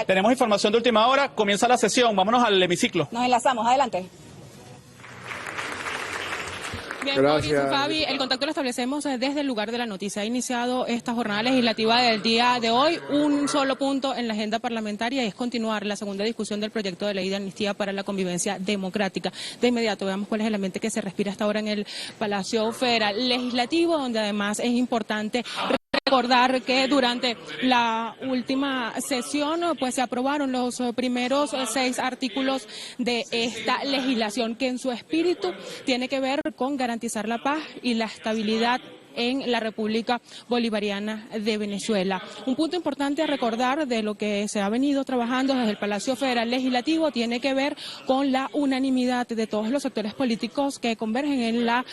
Tenemos información de última hora, comienza la sesión, vámonos al hemiciclo. Nos enlazamos, adelante. Bien, gracias. Fabi, el contacto lo establecemos desde el lugar de la noticia. Ha iniciado esta jornada legislativa del día de hoy. Un solo punto en la agenda parlamentaria es continuar la segunda discusión del proyecto de ley de amnistía para la convivencia democrática. De inmediato veamos cuál es el ambiente que se respira hasta ahora en el Palacio Federal Legislativo, donde además es importante recordar que durante la última sesión pues se aprobaron los primeros 6 artículos de esta legislación, que en su espíritu tiene que ver con garantizar la paz y la estabilidad en la República Bolivariana de Venezuela. Un punto importante a recordar de lo que se ha venido trabajando desde el Palacio Federal Legislativo tiene que ver con la unanimidad de todos los sectores políticos que convergen en la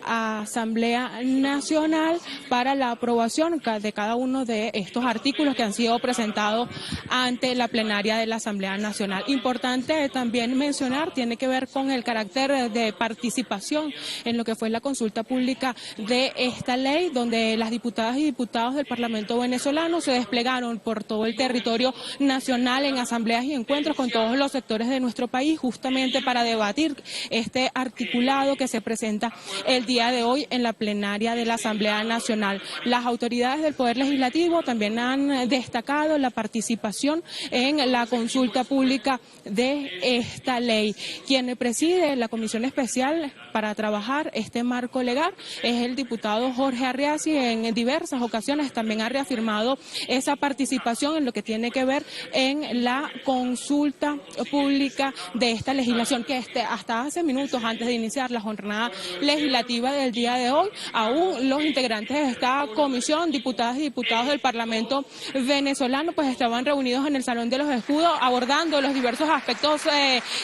Asamblea Nacional para la aprobación de cada uno de estos artículos que han sido presentados ante la plenaria de la Asamblea Nacional. Importante también mencionar, tiene que ver con el carácter de participación en lo que fue la consulta pública de esta ley, donde las diputadas y diputados del Parlamento venezolano se desplegaron por todo el territorio nacional en asambleas y encuentros con todos los sectores de nuestro país, justamente para debatir este articulado que se presenta el día de hoy en la plenaria de la Asamblea Nacional. Las autoridades del Poder Legislativo también han destacado la participación en la consulta pública de esta ley. Quien preside la Comisión Especial para trabajar este marco legal es el diputado Jorge Arriazi. En diversas ocasiones también ha reafirmado esa participación en lo que tiene que ver en la consulta pública de esta legislación, que hasta hace minutos antes de iniciar la jornada legislativa del día de hoy, aún los integrantes de esta comisión, diputadas y diputados del Parlamento venezolano, pues estaban reunidos en el Salón de los Escudos abordando los diversos aspectos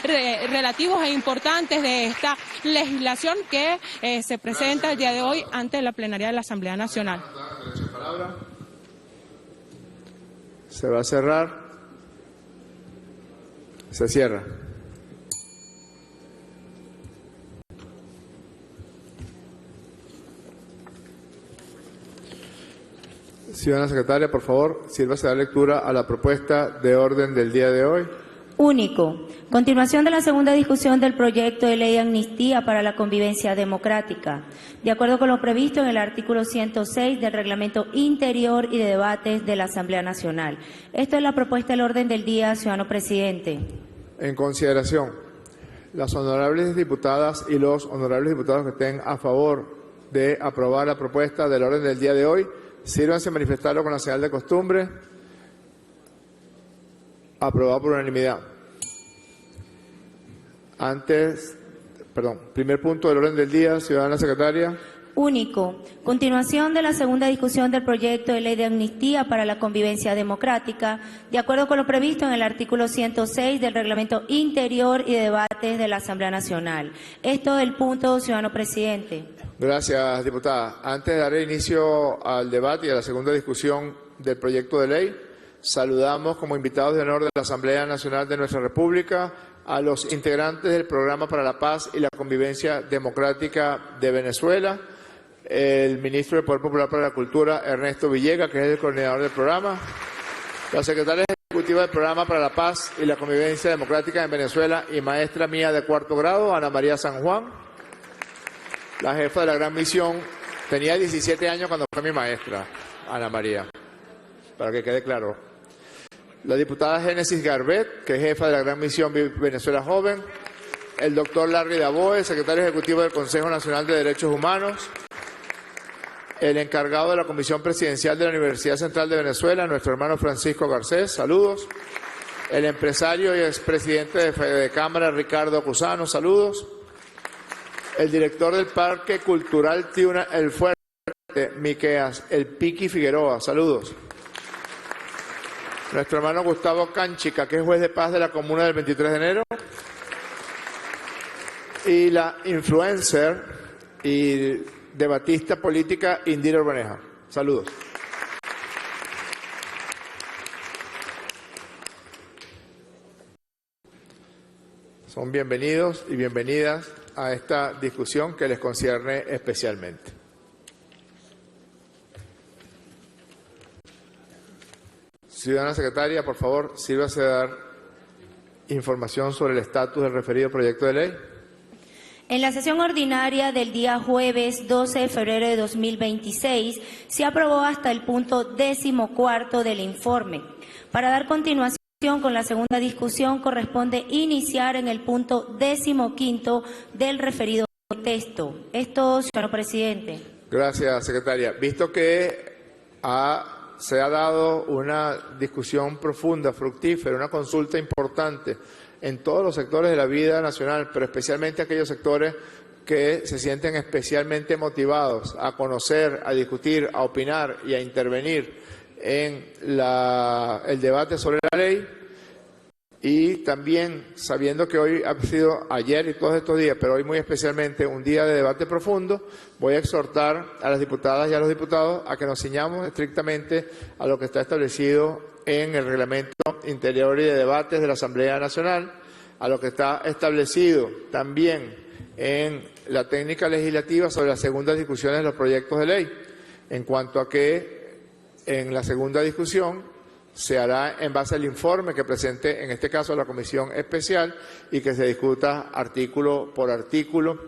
relativos e importantes de esta legislación que se presenta el día de hoy ante la plenaria de la Asamblea Nacional. Se va a cerrar. Se cierra. Ciudadana secretaria, por favor, sírvase a dar lectura a la propuesta de orden del día de hoy. Único. Continuación de la segunda discusión del proyecto de ley de amnistía para la convivencia democrática. De acuerdo con lo previsto en el artículo 106 del Reglamento Interior y de Debates de la Asamblea Nacional. Esto es la propuesta del orden del día, ciudadano presidente. En consideración, las honorables diputadas y los honorables diputados que estén a favor de aprobar la propuesta del orden del día de hoy, sírvanse a manifestarlo con la señal de costumbre. Aprobado por unanimidad. Primer punto del orden del día, ciudadana secretaria. Único. Continuación de la segunda discusión del proyecto de ley de amnistía para la convivencia democrática, de acuerdo con lo previsto en el artículo 106 del Reglamento Interior y de Debates de la Asamblea Nacional. Esto es el punto, ciudadano presidente. Gracias, diputada. Antes de dar inicio al debate y a la segunda discusión del proyecto de ley, saludamos como invitados de honor de la Asamblea Nacional de nuestra República a los integrantes del Programa para la Paz y la Convivencia Democrática de Venezuela, el ministro del Poder Popular para la Cultura, Ernesto Villegas, que es el coordinador del programa, la secretaria ejecutiva del Programa para la Paz y la Convivencia Democrática en Venezuela y maestra mía de 4º grado, Ana María San Juan, la jefa de la Gran Misión, tenía 17 años cuando fue mi maestra, Ana María, para que quede claro. La diputada Génesis Garbet, que es jefa de la Gran Misión Venezuela Joven, el doctor Larry Daboe, secretario ejecutivo del Consejo Nacional de Derechos Humanos, el encargado de la Comisión Presidencial de la Universidad Central de Venezuela, nuestro hermano Francisco Garcés, saludos, el empresario y expresidente de Fede Cámara, Ricardo Cusano, saludos, el director del Parque Cultural Tiuna El Fuerte, Miqueas, el Piqui Figueroa, saludos. Nuestro hermano Gustavo Cánchica, que es juez de paz de la comuna del 23 de enero. Y la influencer y debatista política Indira Urbaneja. Saludos. Son bienvenidos y bienvenidas a esta discusión que les concierne especialmente. Ciudadana secretaria, por favor, sírvase de dar información sobre el estatus del referido proyecto de ley. En la sesión ordinaria del día jueves 12 de febrero de 2026 se aprobó hasta el punto 14º del informe. Para dar continuación con la segunda discusión corresponde iniciar en el punto 15º del referido texto. Esto, señor presidente. Gracias, secretaria. Visto que se ha dado una discusión profunda, fructífera, una consulta importante en todos los sectores de la vida nacional, pero especialmente aquellos sectores que se sienten especialmente motivados a conocer, a discutir, a opinar y a intervenir en el debate sobre la ley. Y también, sabiendo que hoy ha sido ayer y todos estos días, pero hoy muy especialmente un día de debate profundo, voy a exhortar a las diputadas y a los diputados a que nos ciñamos estrictamente a lo que está establecido en el Reglamento Interior y de Debates de la Asamblea Nacional, a lo que está establecido también en la técnica legislativa sobre las segundas discusiones de los proyectos de ley, en cuanto a que en la segunda discusión se hará en base al informe que presente, en este caso, la Comisión Especial y que se discuta artículo por artículo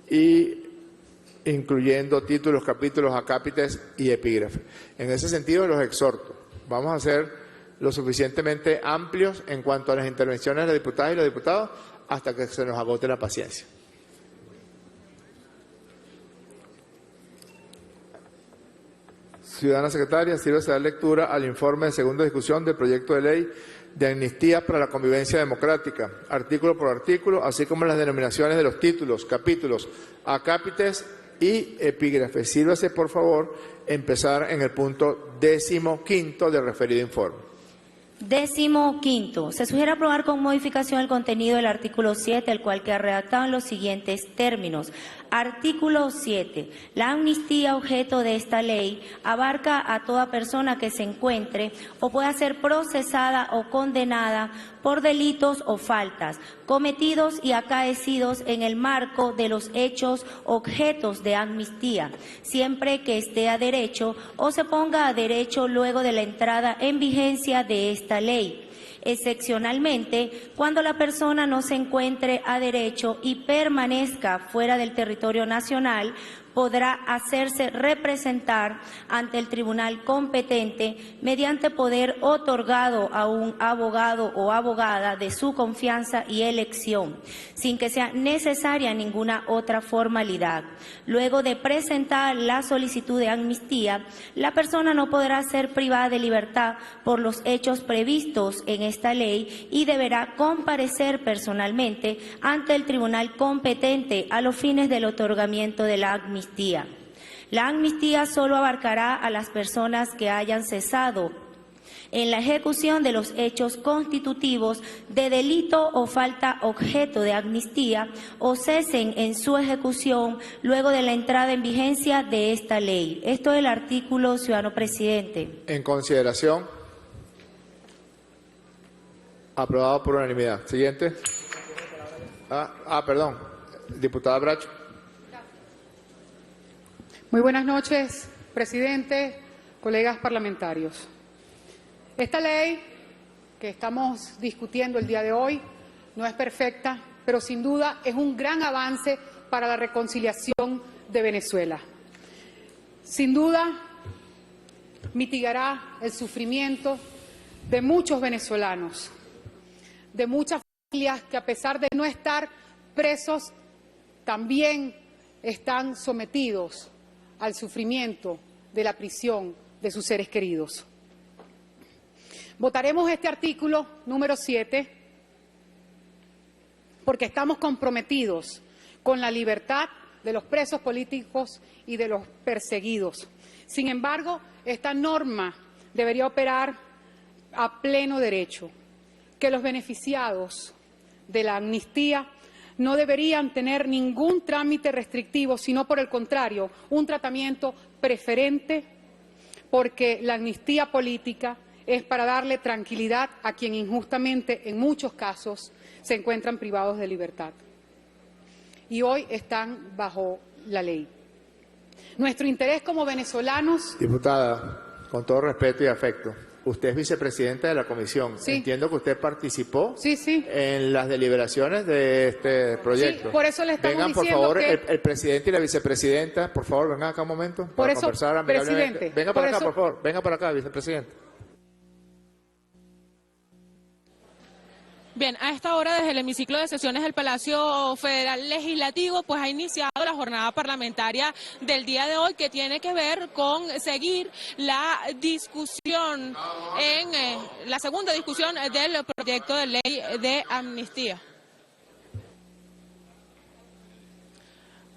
y incluyendo títulos, capítulos, acápites y epígrafes. En ese sentido, los exhorto. Vamos a ser lo suficientemente amplios en cuanto a las intervenciones de las diputadas y los diputados hasta que se nos agote la paciencia. Ciudadana secretaria, sírvase dar lectura al informe de segunda discusión del proyecto de ley de amnistía para la convivencia democrática, artículo por artículo, así como las denominaciones de los títulos, capítulos, acápites y epígrafes. Sírvase, por favor, empezar en el punto 15º del referido informe. 15º. Se sugiere aprobar con modificación el contenido del artículo 7, el cual queda redactado en los siguientes términos. Artículo 7. La amnistía objeto de esta ley abarca a toda persona que se encuentre o pueda ser procesada o condenada por delitos o faltas cometidos y acaecidos en el marco de los hechos objetos de amnistía, siempre que esté a derecho o se ponga a derecho luego de la entrada en vigencia de esta ley. Excepcionalmente, cuando la persona no se encuentre a derecho y permanezca fuera del territorio nacional, podrá hacerse representar ante el tribunal competente mediante poder otorgado a un abogado o abogada de su confianza y elección, sin que sea necesaria ninguna otra formalidad. Luego de presentar la solicitud de amnistía, la persona no podrá ser privada de libertad por los hechos previstos en esta ley y deberá comparecer personalmente ante el tribunal competente a los fines del otorgamiento de la amnistía. La amnistía solo abarcará a las personas que hayan cesado en la ejecución de los hechos constitutivos de delito o falta objeto de amnistía o cesen en su ejecución luego de la entrada en vigencia de esta ley. Esto es el artículo, ciudadano presidente. En consideración. Aprobado por unanimidad. Siguiente. Perdón. Diputada Bracho. Muy buenas noches, presidente, colegas parlamentarios. Esta ley que estamos discutiendo el día de hoy no es perfecta, pero sin duda es un gran avance para la reconciliación de Venezuela. Sin duda mitigará el sufrimiento de muchos venezolanos, de muchas familias que a pesar de no estar presos, también están sometidos al sufrimiento de la prisión de sus seres queridos. Votaremos este artículo número 7 porque estamos comprometidos con la libertad de los presos políticos y de los perseguidos. Sin embargo, esta norma debería operar a pleno derecho, que los beneficiados de la amnistía no deberían tener ningún trámite restrictivo, sino por el contrario, un tratamiento preferente, porque la amnistía política es para darle tranquilidad a quien injustamente, en muchos casos, se encuentran privados de libertad. Y hoy están bajo la ley. Nuestro interés como venezolanos... Diputada, con todo respeto y afecto, usted es vicepresidenta de la comisión. Sí. Entiendo que usted participó Sí, sí. en las deliberaciones de este proyecto. Sí, por eso le estamos vengan, por diciendo favor, que- el presidente y la vicepresidenta, por favor, vengan acá un momento Por para eso, conversar amigablemente. presidente, Venga para por acá, eso- por favor. Venga para acá, vicepresidente. Bien, a esta hora desde el hemiciclo de sesiones del Palacio Federal Legislativo pues ha iniciado la jornada parlamentaria del día de hoy, que tiene que ver con seguir la discusión en la segunda discusión del proyecto de ley de amnistía.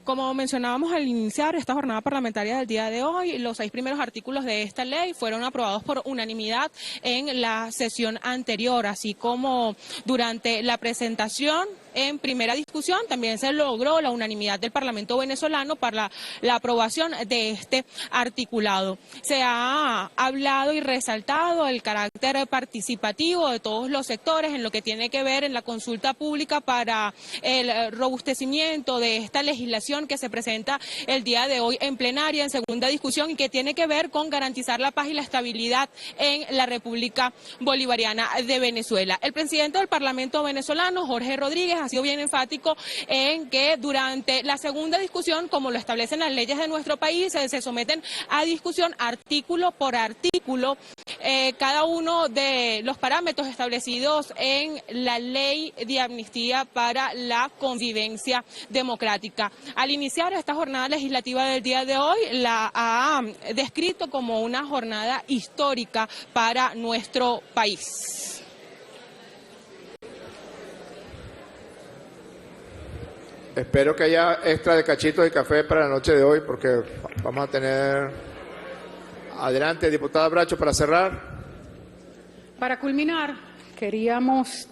Como mencionábamos al iniciar esta jornada parlamentaria del día de hoy, los 6 primeros artículos de esta ley fueron aprobados por unanimidad en la sesión anterior, así como durante la presentación en primera discusión también se logró la unanimidad del Parlamento venezolano para la aprobación de este articulado. Se ha hablado y resaltado el carácter participativo de todos los sectores en lo que tiene que ver en la consulta pública para el robustecimiento de esta legislación que se presenta el día de hoy en plenaria, en segunda discusión, y que tiene que ver con garantizar la paz y la estabilidad en la República Bolivariana de Venezuela. El presidente del Parlamento venezolano, Jorge Rodríguez, ha sido bien enfático en que durante la segunda discusión, como lo establecen las leyes de nuestro país, se someten a discusión artículo por artículo cada uno de los parámetros establecidos en la ley de amnistía para la convivencia democrática. Al iniciar esta jornada legislativa del día de hoy, la ha descrito como una jornada histórica para nuestro país. Espero que haya extra de cachitos de café para la noche de hoy, porque vamos a tener... Adelante, diputada Bracho, para cerrar. Para culminar, queríamos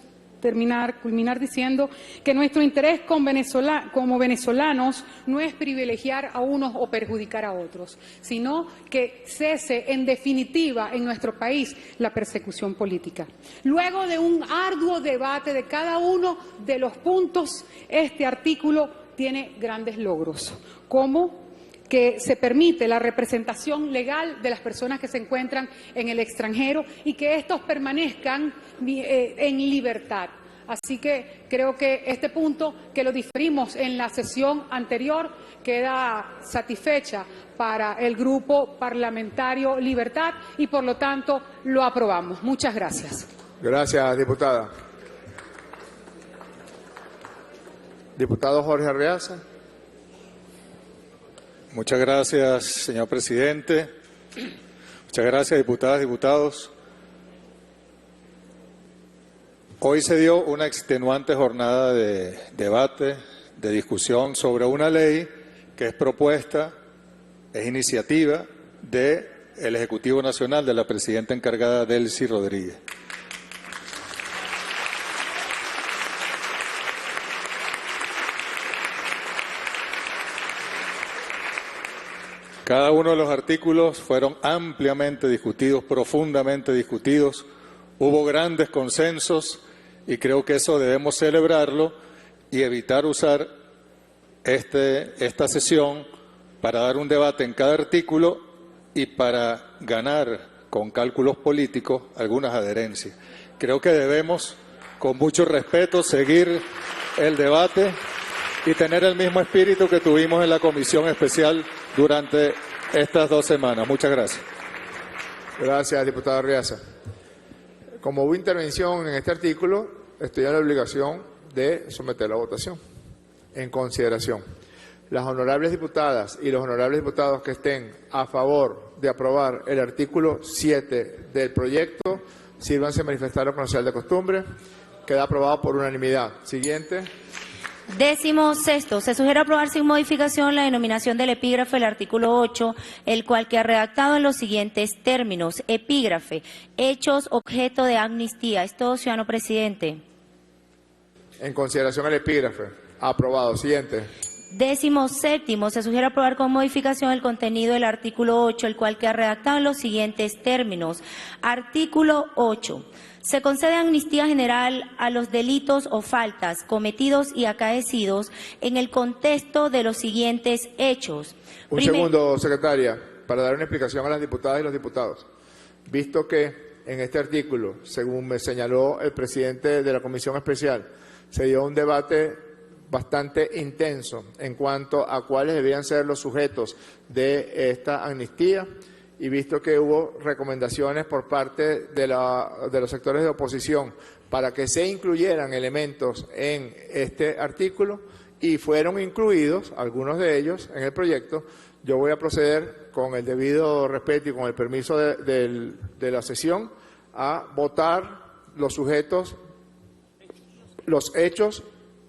culminar diciendo que nuestro interés como venezolanos no es privilegiar a unos o perjudicar a otros, sino que cese en definitiva en nuestro país la persecución política. Luego de un arduo debate de cada uno de los puntos, este artículo tiene grandes logros, como que se permite la representación legal de las personas que se encuentran en el extranjero y que estos permanezcan en libertad. Así que creo que este punto, que lo diferimos en la sesión anterior, queda satisfecha para el Grupo Parlamentario Libertad y, por lo tanto, lo aprobamos. Muchas gracias. Gracias, diputada. Diputado Jorge Arreaza. Muchas gracias, señor presidente. Muchas gracias, diputadas y diputados. Hoy se dio una extenuante jornada de debate, de discusión sobre una ley que es propuesta, es iniciativa del Ejecutivo Nacional, de la presidenta encargada Delcy Rodríguez. Cada uno de los artículos fueron ampliamente discutidos, profundamente discutidos. Hubo grandes consensos y creo que eso debemos celebrarlo y evitar usar esta sesión para dar un debate en cada artículo y para ganar con cálculos políticos algunas adherencias. Creo que debemos, con mucho respeto, seguir el debate y tener el mismo espíritu que tuvimos en la comisión especial durante estas 2 semanas. Muchas gracias. Gracias, diputado Arriaza. Como hubo intervención en este artículo, estoy en la obligación de someter la votación en consideración. Las honorables diputadas y los honorables diputados que estén a favor de aprobar el artículo 7 del proyecto, sírvanse a manifestarlo con la señal de costumbre. Queda aprobado por unanimidad. Siguiente. 16º. Se sugiere aprobar sin modificación la denominación del epígrafe del artículo 8, el cual queda redactado en los siguientes términos. Epígrafe: hechos objeto de amnistía. Es todo, ciudadano presidente. En consideración el epígrafe. Aprobado. Siguiente. 17º. Se sugiere aprobar con modificación el contenido del artículo 8, el cual queda redactado en los siguientes términos. Artículo 8. Se concede amnistía general a los delitos o faltas cometidos y acaecidos en el contexto de los siguientes hechos. Un segundo, secretaria, para dar una explicación a las diputadas y los diputados. Visto que en este artículo, según me señaló el presidente de la Comisión Especial, se dio un debate bastante intenso en cuanto a cuáles debían ser los sujetos de esta amnistía, y visto que hubo recomendaciones por parte de los sectores de oposición para que se incluyeran elementos en este artículo, y fueron incluidos algunos de ellos en el proyecto, yo voy a proceder con el debido respeto y con el permiso de la sesión a votar los sujetos, los hechos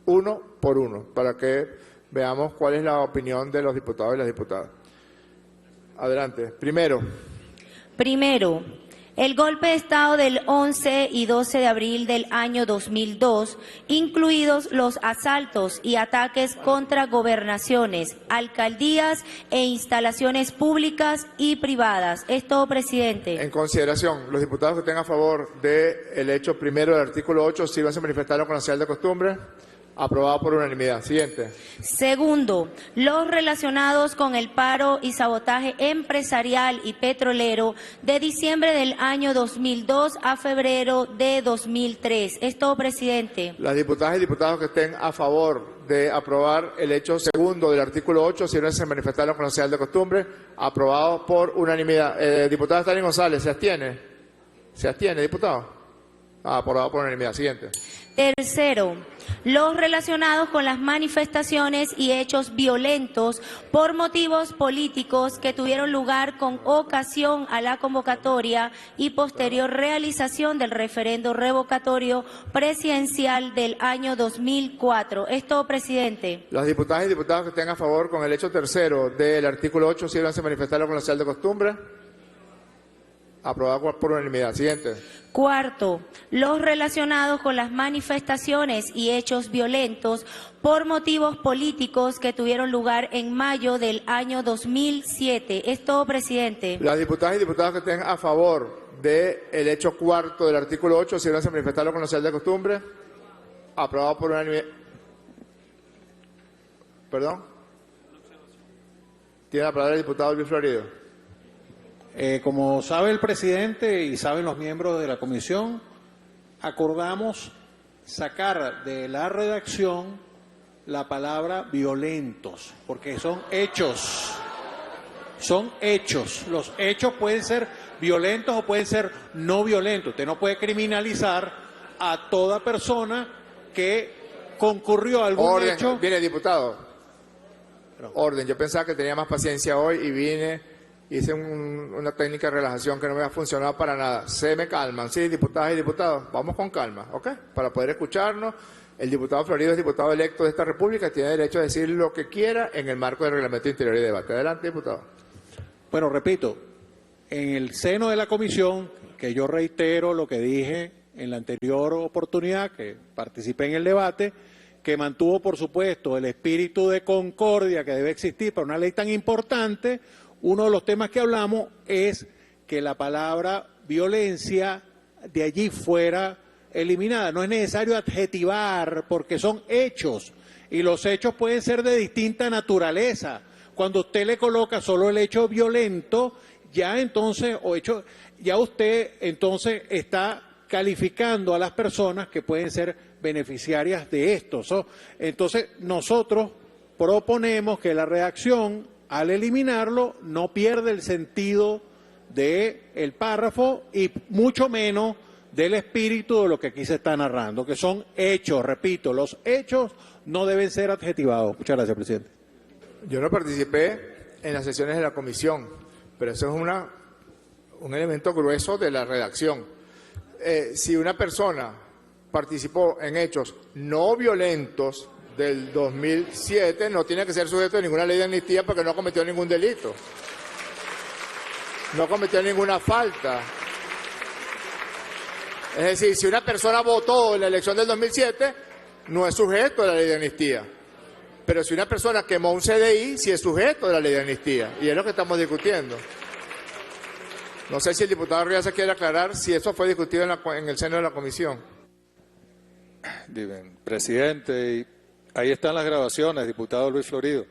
uno por uno, para que veamos cuál es la opinión de los diputados y las diputadas. Adelante. Primero, el golpe de Estado del 11 y 12 de abril del año 2002, incluidos los asaltos y ataques contra gobernaciones, alcaldías e instalaciones públicas y privadas. Es todo, presidente. En consideración, los diputados que estén a favor del hecho primero del artículo 8, sírvanse a manifestarlo con la señal de costumbre. Aprobado por unanimidad. Siguiente. Segundo, los relacionados con el paro y sabotaje empresarial y petrolero de diciembre del año 2002 a febrero de 2003. Es todo, presidente. Las diputadas y diputados que estén a favor de aprobar el hecho segundo del artículo 8, sírvanse a manifestarlo con la señal de costumbre. Aprobado por unanimidad. Diputada Stalin González, ¿se abstiene? ¿Se abstiene, diputado? Aprobado por unanimidad. Siguiente. Tercero, los relacionados con las manifestaciones y hechos violentos por motivos políticos que tuvieron lugar con ocasión a la convocatoria y posterior realización del referendo revocatorio presidencial del año 2004. Es todo, presidente. Las diputadas y diputados que estén a favor con el hecho tercero del artículo 8, sírvanse a manifestarlo con la señal de costumbre. Aprobado por unanimidad. Siguiente. Cuarto, los relacionados con las manifestaciones y hechos violentos por motivos políticos que tuvieron lugar en mayo del año 2007. Es todo, presidente. Las diputadas y diputados que estén a favor del hecho cuarto del artículo 8, sírvanse a manifestarlo con la señal de costumbre. Aprobado por unanimidad. ¿Perdón? Tiene la palabra el diputado Luis Florido. Como sabe el presidente y saben los miembros de la comisión, acordamos sacar de la redacción la palabra violentos, porque son hechos. Son hechos. Los hechos pueden ser violentos o pueden ser no violentos. Usted no puede criminalizar a toda persona que concurrió a algún hecho. Viene, diputado. Orden. Yo pensaba que tenía más paciencia hoy y hice una técnica de relajación que no me ha funcionado para nada. Se me calman, sí, diputadas y diputados, vamos con calma, ¿ok? Para poder escucharnos. El diputado Florido es diputado electo de esta república, tiene derecho a decir lo que quiera en el marco del reglamento interior y debate. Adelante, diputado. Bueno, repito, en el seno de la comisión, que yo reitero lo que dije en la anterior oportunidad que participé en el debate, que mantuvo, por supuesto, el espíritu de concordia que debe existir para una ley tan importante. Uno de los temas que hablamos es que la palabra violencia de allí fuera eliminada. No es necesario adjetivar porque son hechos y los hechos pueden ser de distinta naturaleza. Cuando usted le coloca solo el hecho violento, ya entonces, ya usted entonces está calificando a las personas que pueden ser beneficiarias de esto. Entonces nosotros proponemos que la redacción, al eliminarlo, no pierde el sentido del párrafo y mucho menos del espíritu de lo que aquí se está narrando, que son hechos, repito, los hechos no deben ser adjetivados. Muchas gracias, presidente. Yo no participé en las sesiones de la comisión, pero eso es un elemento grueso de la redacción. Si una persona participó en hechos no violentos del 2007, no tiene que ser sujeto de ninguna ley de amnistía porque no cometió ningún delito. No cometió ninguna falta. Es decir, si una persona votó en la elección del 2007, no es sujeto de la ley de amnistía. Pero si una persona quemó un CDI, sí es sujeto de la ley de amnistía. Y es lo que estamos discutiendo. No sé si el diputado Riaza quiere aclarar si eso fue discutido en el seno de la comisión. Presidente, ahí están las grabaciones, diputado Luis Florido.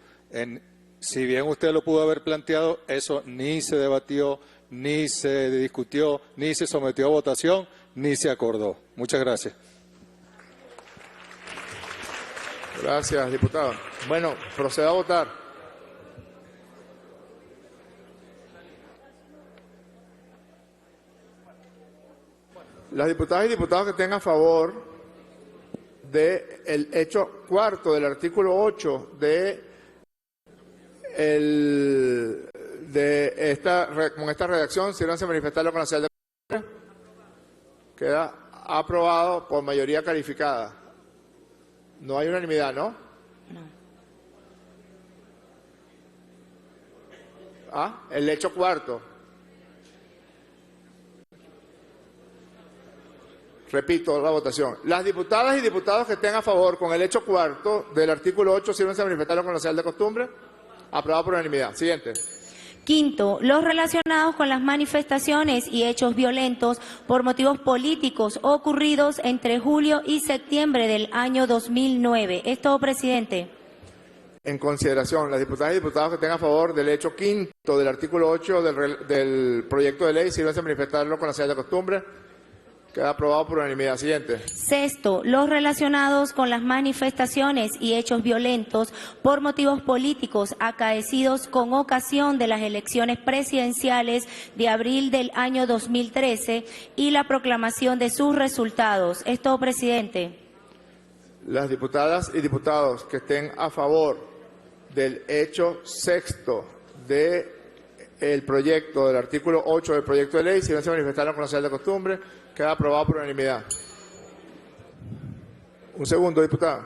Si bien usted lo pudo haber planteado, eso ni se debatió, ni se discutió, ni se sometió a votación, ni se acordó. Muchas gracias. Gracias, diputado. Bueno, procedo a votar. Las diputadas y diputados que estén a favor del hecho cuarto del artículo 8 con esta redacción, sírvanse a manifestarlo con la señal de... Queda aprobado por mayoría calificada. No hay unanimidad, ¿no? Ah, el hecho cuarto. Repito la votación. Las diputadas y diputados que estén a favor con el hecho cuarto del artículo 8, sírvanse a manifestarlo con la señal de costumbre. Aprobado por unanimidad. Siguiente. Quinto, los relacionados con las manifestaciones y hechos violentos por motivos políticos ocurridos entre julio y septiembre del año 2009. Es todo, presidente. En consideración, las diputadas y diputados que estén a favor del hecho quinto del artículo 8 del proyecto de ley, sírvanse a manifestarlo con la señal de costumbre. Queda aprobado por unanimidad. Siguiente. Sexto, los relacionados con las manifestaciones y hechos violentos por motivos políticos acaecidos con ocasión de las elecciones presidenciales de abril del año 2013 y la proclamación de sus resultados. Es todo, presidente. Las diputadas y diputados que estén a favor del hecho sexto del proyecto, del artículo 8 del proyecto de ley, sírvanse a manifestarlo con la señal de costumbre. Queda aprobado por unanimidad. Un segundo, diputado.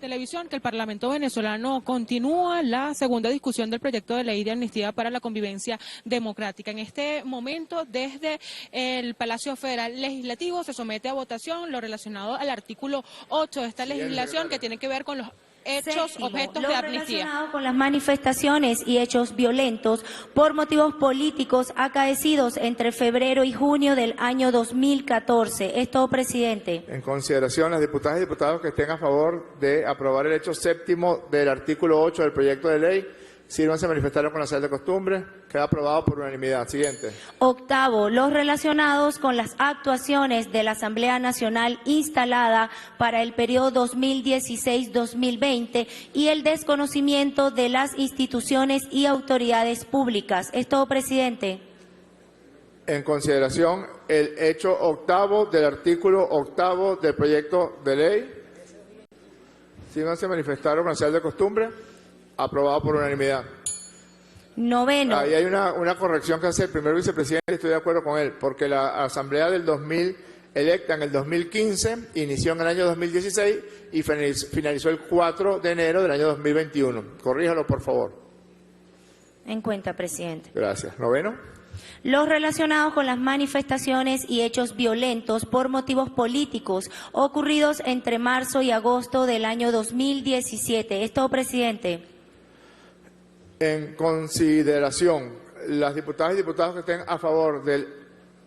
Televisión, que el Parlamento venezolano continúa la segunda discusión del proyecto de ley de amnistía para la convivencia democrática. En este momento, desde el Palacio Federal Legislativo, se somete a votación lo relacionado al artículo 8 de esta legislación que tiene que ver con los hechos, Séptimo, objetos lo de amnistía. relacionado con las manifestaciones y hechos violentos por motivos políticos acaecidos entre febrero y junio del año 2014. Es todo, presidente. En consideración, las diputadas y diputados que estén a favor de aprobar el hecho séptimo del artículo 8 del proyecto de ley, sírvanse a manifestarlo con la señal de costumbre. Queda aprobado por unanimidad. Siguiente. Octavo, los relacionados con las actuaciones de la Asamblea Nacional instalada para el periodo 2016-2020 y el desconocimiento de las instituciones y autoridades públicas. Es todo, presidente. En consideración, el hecho octavo del artículo octavo del proyecto de ley, sírvanse a manifestarlo con la señal de costumbre. Aprobado por unanimidad. Noveno. Ahí hay una corrección que hace el primer vicepresidente, estoy de acuerdo con él, porque la Asamblea del 2000, electa en el 2015, inició en el año 2016 y finalizó el 4 de enero del año 2021. Corríjalo, por favor. En cuenta, presidente. Gracias. Noveno. Los relacionados con las manifestaciones y hechos violentos por motivos políticos ocurridos entre marzo y agosto del año 2017. Es todo, presidente. En consideración, las diputadas y diputados que estén a favor del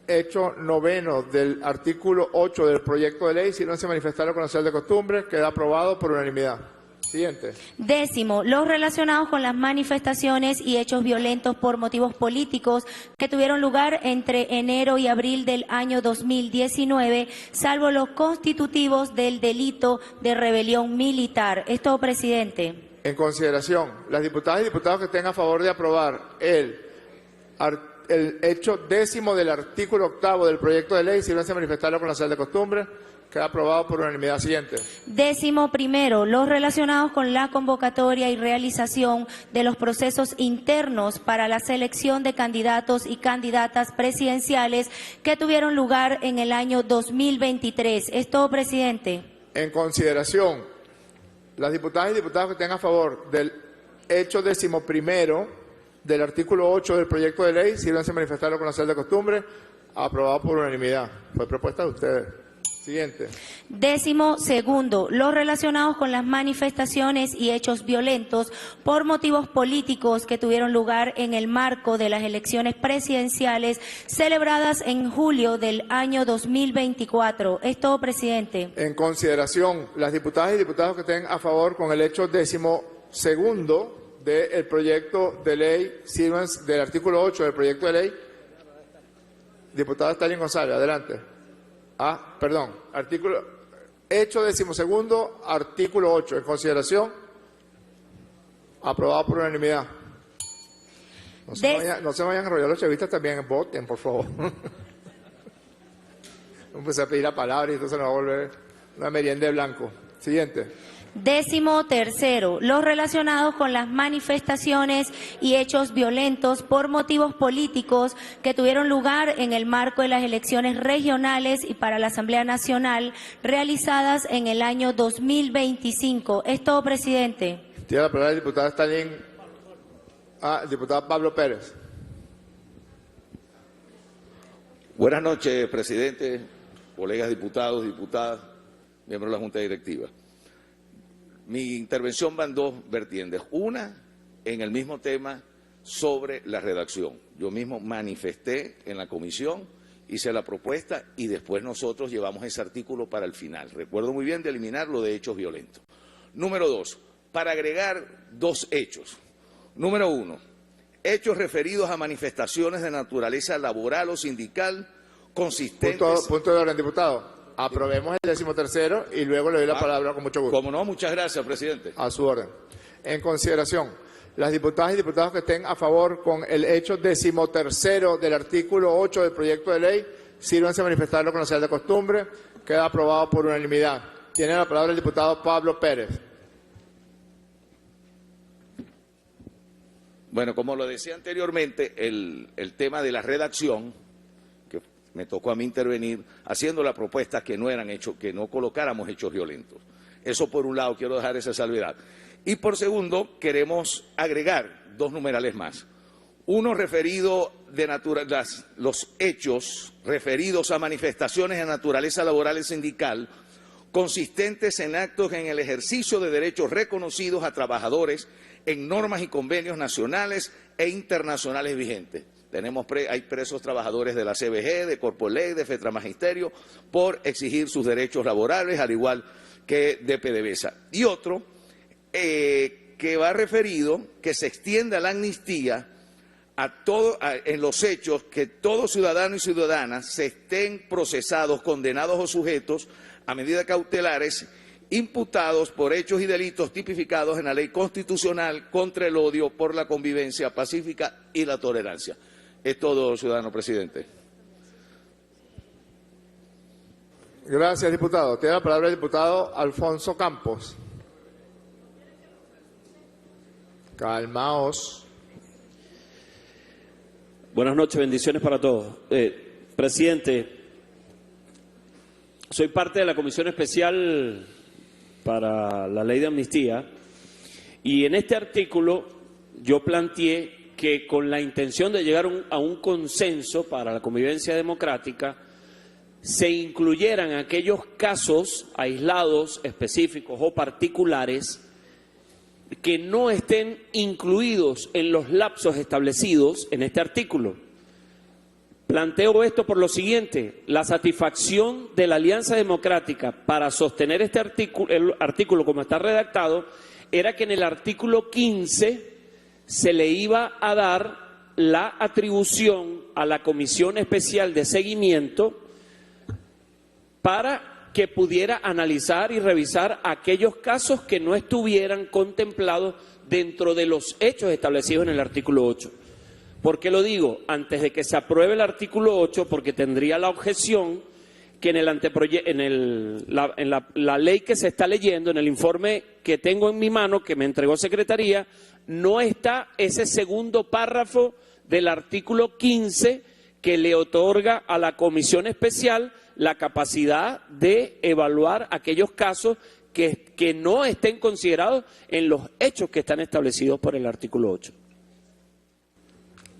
hecho noveno del artículo 8 del proyecto de ley, sírvanse a manifestarlo con la señal de costumbre. Queda aprobado por unanimidad. Siguiente. Décimo, los relacionados con las manifestaciones y hechos violentos por motivos políticos que tuvieron lugar entre enero y abril del año 2019, salvo los constitutivos del delito de rebelión militar. Es todo, presidente. En consideración, las diputadas y diputados que estén a favor de aprobar el hecho décimo del artículo octavo del proyecto de ley, sírvanse a manifestarlo con la señal de costumbre. Queda aprobado por unanimidad. Siguiente. Décimo primero, los relacionados con la convocatoria y realización de los procesos internos para la selección de candidatos y candidatas presidenciales que tuvieron lugar en el año 2023. Es todo, presidente. En consideración, las diputadas y diputados que estén a favor del hecho decimoprimero del artículo 8 del proyecto de ley, sírvanse a manifestarlo con la señal de costumbre. Aprobado por unanimidad. Fue propuesta de ustedes. Siguiente. 12º, los relacionados con las manifestaciones y hechos violentos por motivos políticos que tuvieron lugar en el marco de las elecciones presidenciales celebradas en julio del año 2024. Es todo, presidente. En consideración, las diputadas y diputados que estén a favor con el hecho 12º del proyecto de ley, sírvanse del artículo 8 del proyecto de ley. Diputada Stalin González, adelante. Perdón, hecho 12º, artículo 8, en consideración, aprobado por unanimidad. No se vayan a enrollar los chavistas también, voten, por favor. Empecé a pedir la palabra y entonces nos va a volver una merienda de blanco. Siguiente. 13º, los relacionados con las manifestaciones y hechos violentos por motivos políticos que tuvieron lugar en el marco de las elecciones regionales y para la Asamblea Nacional realizadas en el año 2025. Es todo, presidente. Tiene la palabra el diputado Stalin. El diputado Pablo Pérez. Buenas noches, presidente, colegas diputados, diputadas, miembros de la Junta Directiva. Mi intervención va en dos vertientes. Una, en el mismo tema sobre la redacción. Yo mismo manifesté en la comisión, hice la propuesta y después nosotros llevamos ese artículo para el final. Recuerdo muy bien de eliminar lo de hechos violentos. Número dos, para agregar dos hechos. Número uno, hechos referidos a manifestaciones de naturaleza laboral o sindical consistentes... Punto de orden, diputado. Aprobemos el 13º y luego le doy la palabra con mucho gusto. Como no, muchas gracias, presidente. A su orden. En consideración, las diputadas y diputados que estén a favor con el hecho 13º del artículo 8 del proyecto de ley, sírvanse a manifestarlo con la señal de costumbre. Queda aprobado por unanimidad. Tiene la palabra el diputado Pablo Pérez. Bueno, como lo decía anteriormente, el tema de la redacción, que me tocó a mí intervenir, haciendo la propuesta que no eran hechos, que no colocáramos hechos violentos. Eso por un lado, quiero dejar esa salvedad. Y por segundo, queremos agregar dos numerales más. Uno referido los hechos referidos a manifestaciones de naturaleza laboral y sindical consistentes en actos en el ejercicio de derechos reconocidos a trabajadores en normas y convenios nacionales e internacionales vigentes. Hay presos trabajadores de la CBG, de Corpoley, de FETRAMagisterio, por exigir sus derechos laborales, al igual que de PDVSA. Y otro, que va referido que se extienda la amnistía en los hechos que todo ciudadano y ciudadana se estén procesados, condenados o sujetos a medidas cautelares imputados por hechos y delitos tipificados en la Ley Constitucional contra el odio, por la convivencia pacífica y la tolerancia. Es todo, ciudadano presidente. Gracias, diputado. Tiene la palabra el diputado Alfonso Campos. Calmaos. Buenas noches, bendiciones para todos. Presidente, soy parte de la Comisión Especial para la Ley de Amnistía y en este artículo yo planteé que con la intención de llegar a un consenso para la convivencia democrática se incluyeran aquellos casos aislados, específicos o particulares que no estén incluidos en los lapsos establecidos en este artículo. Planteo esto por lo siguiente: la satisfacción de la Alianza Democrática para sostener este artículo como está redactado era que en el artículo 15 se le iba a dar la atribución a la Comisión Especial de Seguimiento para que pudiera analizar y revisar aquellos casos que no estuvieran contemplados dentro de los hechos establecidos en el artículo 8. ¿Por qué lo digo? Antes de que se apruebe el artículo 8, porque tendría la objeción que en la ley que se está leyendo, en el informe que tengo en mi mano, que me entregó Secretaría, no está ese segundo párrafo del artículo 15 que le otorga a la Comisión Especial la capacidad de evaluar aquellos casos que no estén considerados en los hechos que están establecidos por el artículo 8.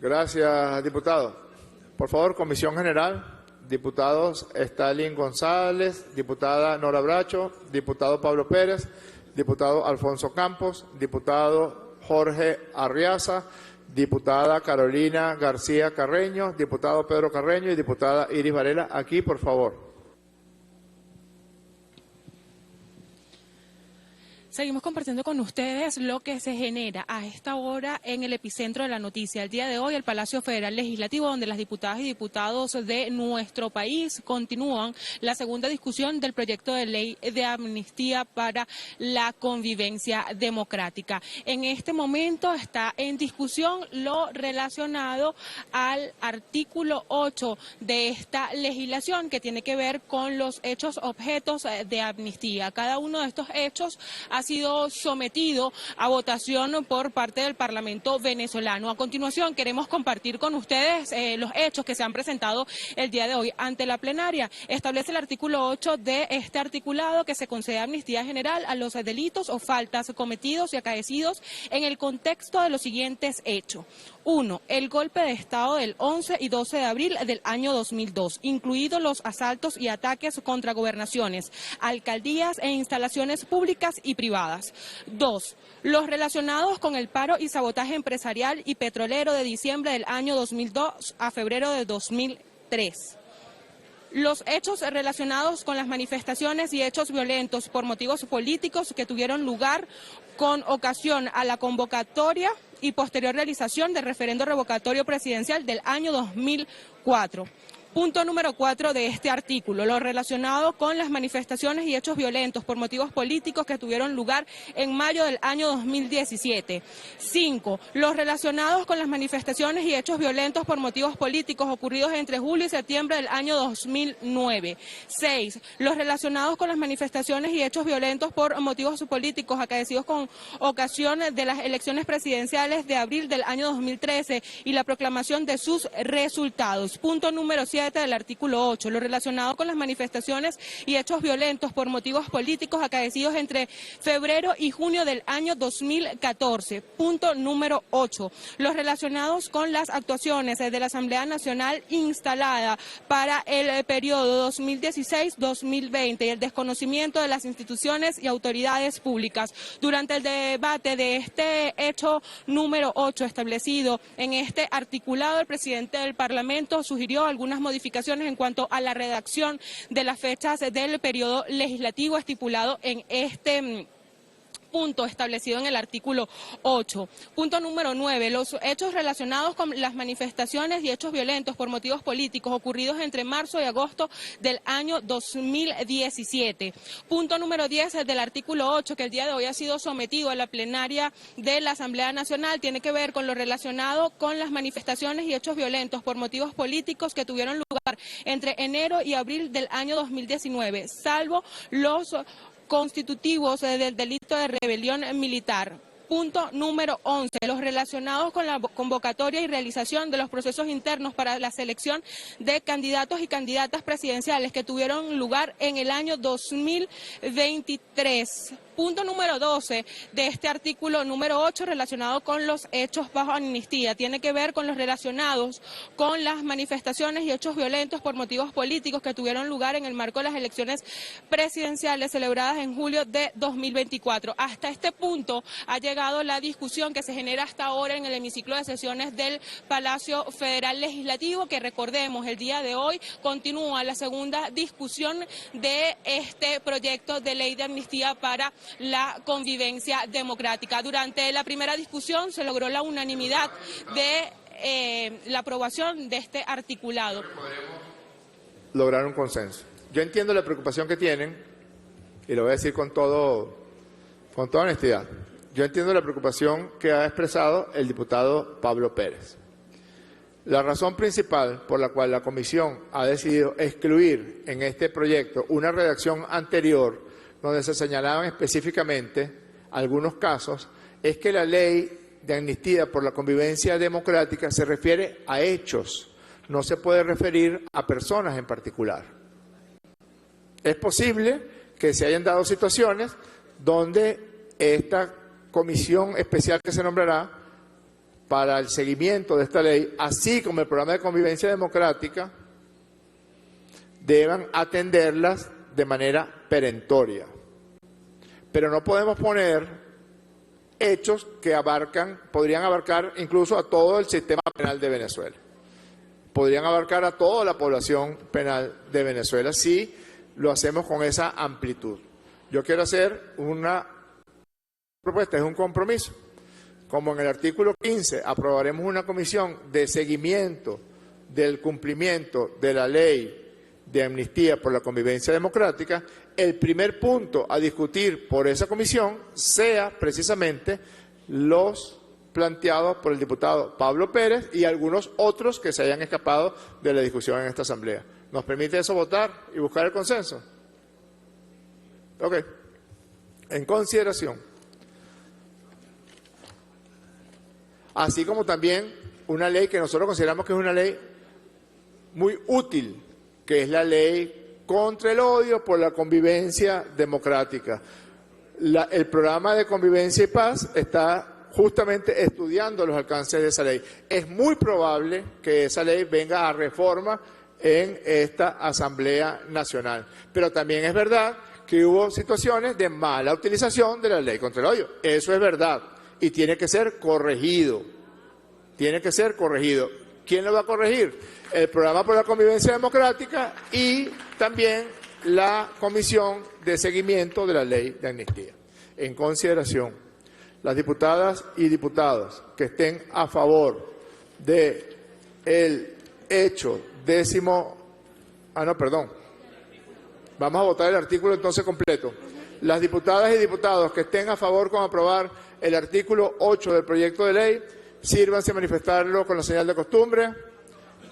Gracias, diputado. Por favor, Comisión General, diputados Stalin González, diputada Nora Bracho, diputado Pablo Pérez, diputado Alfonso Campos, diputado Jorge Arriaza, diputada Carolina García Carreño, diputado Pedro Carreño y diputada Iris Varela. Aquí, por favor. Seguimos compartiendo con ustedes lo que se genera a esta hora en el epicentro de la noticia. El día de hoy, el Palacio Federal Legislativo, donde las diputadas y diputados de nuestro país continúan la segunda discusión del proyecto de ley de amnistía para la convivencia democrática. En este momento está en discusión lo relacionado al artículo 8 de esta legislación, que tiene que ver con los hechos objetos de amnistía. Cada uno de estos hechos ha sido sometido a votación por parte del Parlamento venezolano. A continuación, queremos compartir con ustedes los hechos que se han presentado el día de hoy ante la plenaria. Establece el artículo 8 de este articulado que se concede amnistía general a los delitos o faltas cometidos y acaecidos en el contexto de los siguientes hechos. 1. El golpe de Estado del 11 y 12 de abril del año 2002, incluidos los asaltos y ataques contra gobernaciones, alcaldías e instalaciones públicas y privadas. 2. Los relacionados con el paro y sabotaje empresarial y petrolero de diciembre del año 2002 a febrero de 2003. Los hechos relacionados con las manifestaciones y hechos violentos por motivos políticos que tuvieron lugar con ocasión a la convocatoria y posterior realización del referendo revocatorio presidencial del año 2004. Punto número 4 de este artículo, lo relacionado con las manifestaciones y hechos violentos por motivos políticos que tuvieron lugar en mayo del año 2017. 5. Los relacionados con las manifestaciones y hechos violentos por motivos políticos ocurridos entre julio y septiembre del año 2009. 6. Los relacionados con las manifestaciones y hechos violentos por motivos políticos acaecidos con ocasión de las elecciones presidenciales de abril del año 2013 y la proclamación de sus resultados. Punto número 7 del artículo 8, lo relacionado con las manifestaciones y hechos violentos por motivos políticos acaecidos entre febrero y junio del año 2014. Punto número 8, los relacionados con las actuaciones de la Asamblea Nacional instalada para el periodo 2016-2020 y el desconocimiento de las instituciones y autoridades públicas. Durante el debate de este hecho número 8 establecido en este articulado, el presidente del Parlamento sugirió algunas modificaciones en cuanto a la redacción de las fechas del periodo legislativo estipulado en este punto establecido en el artículo 8. Punto número 9. Los hechos relacionados con las manifestaciones y hechos violentos por motivos políticos ocurridos entre marzo y agosto del año 2017. Punto número 10 del artículo 8, que el día de hoy ha sido sometido a la plenaria de la Asamblea Nacional, tiene que ver con lo relacionado con las manifestaciones y hechos violentos por motivos políticos que tuvieron lugar entre enero y abril del año 2019, salvo los constitutivos del delito de rebelión militar. Punto número 11. Los relacionados con la convocatoria y realización de los procesos internos para la selección de candidatos y candidatas presidenciales que tuvieron lugar en el año 2023. Punto número 12 de este artículo número 8, relacionado con los hechos bajo amnistía. Tiene que ver con los relacionados con las manifestaciones y hechos violentos por motivos políticos que tuvieron lugar en el marco de las elecciones presidenciales celebradas en julio de 2024. Hasta este punto ha llegado la discusión que se genera hasta ahora en el hemiciclo de sesiones del Palacio Federal Legislativo, que recordemos, el día de hoy continúa la segunda discusión de este proyecto de ley de amnistía para la convivencia democrática. Durante la primera discusión se logró la unanimidad de la aprobación de este articulado. Lograr un consenso. Yo entiendo la preocupación que tienen, y lo voy a decir con toda honestidad. Yo entiendo la preocupación que ha expresado el diputado Pablo Pérez. La razón principal por la cual la Comisión ha decidido excluir en este proyecto una redacción anterior donde se señalaban específicamente algunos casos, es que la ley de amnistía por la convivencia democrática se refiere a hechos, no se puede referir a personas en particular. Es posible que se hayan dado situaciones donde esta comisión especial que se nombrará para el seguimiento de esta ley, así como el programa de convivencia democrática, deban atenderlas de manera perentoria. Pero no podemos poner hechos que podrían abarcar incluso a todo el sistema penal de Venezuela. Podrían abarcar a toda la población penal de Venezuela si lo hacemos con esa amplitud. Yo quiero hacer una propuesta, es un compromiso. Como en el artículo 15 aprobaremos una comisión de seguimiento del cumplimiento de la ley de amnistía por la convivencia democrática, el primer punto a discutir por esa comisión sea precisamente los planteados por el diputado Pablo Pérez y algunos otros que se hayan escapado de la discusión en esta Asamblea. ¿Nos permite eso votar y buscar el consenso? Ok. En consideración. Así como también una ley que nosotros consideramos que es una ley muy útil, que es la ley contra el odio por la convivencia democrática. El programa de convivencia y paz está justamente estudiando los alcances de esa ley. Es muy probable que esa ley venga a reforma en esta Asamblea Nacional. Pero también es verdad que hubo situaciones de mala utilización de la ley contra el odio. Eso es verdad y tiene que ser corregido. Tiene que ser corregido. ¿Quién lo va a corregir? El programa por la convivencia democrática y también la comisión de seguimiento de la ley de amnistía. En consideración, las diputadas y diputados que estén a favor de el hecho Vamos a votar el artículo entonces completo. Las diputadas y diputados que estén a favor con aprobar el artículo 8 del proyecto de ley, sírvanse a manifestarlo con la señal de costumbre.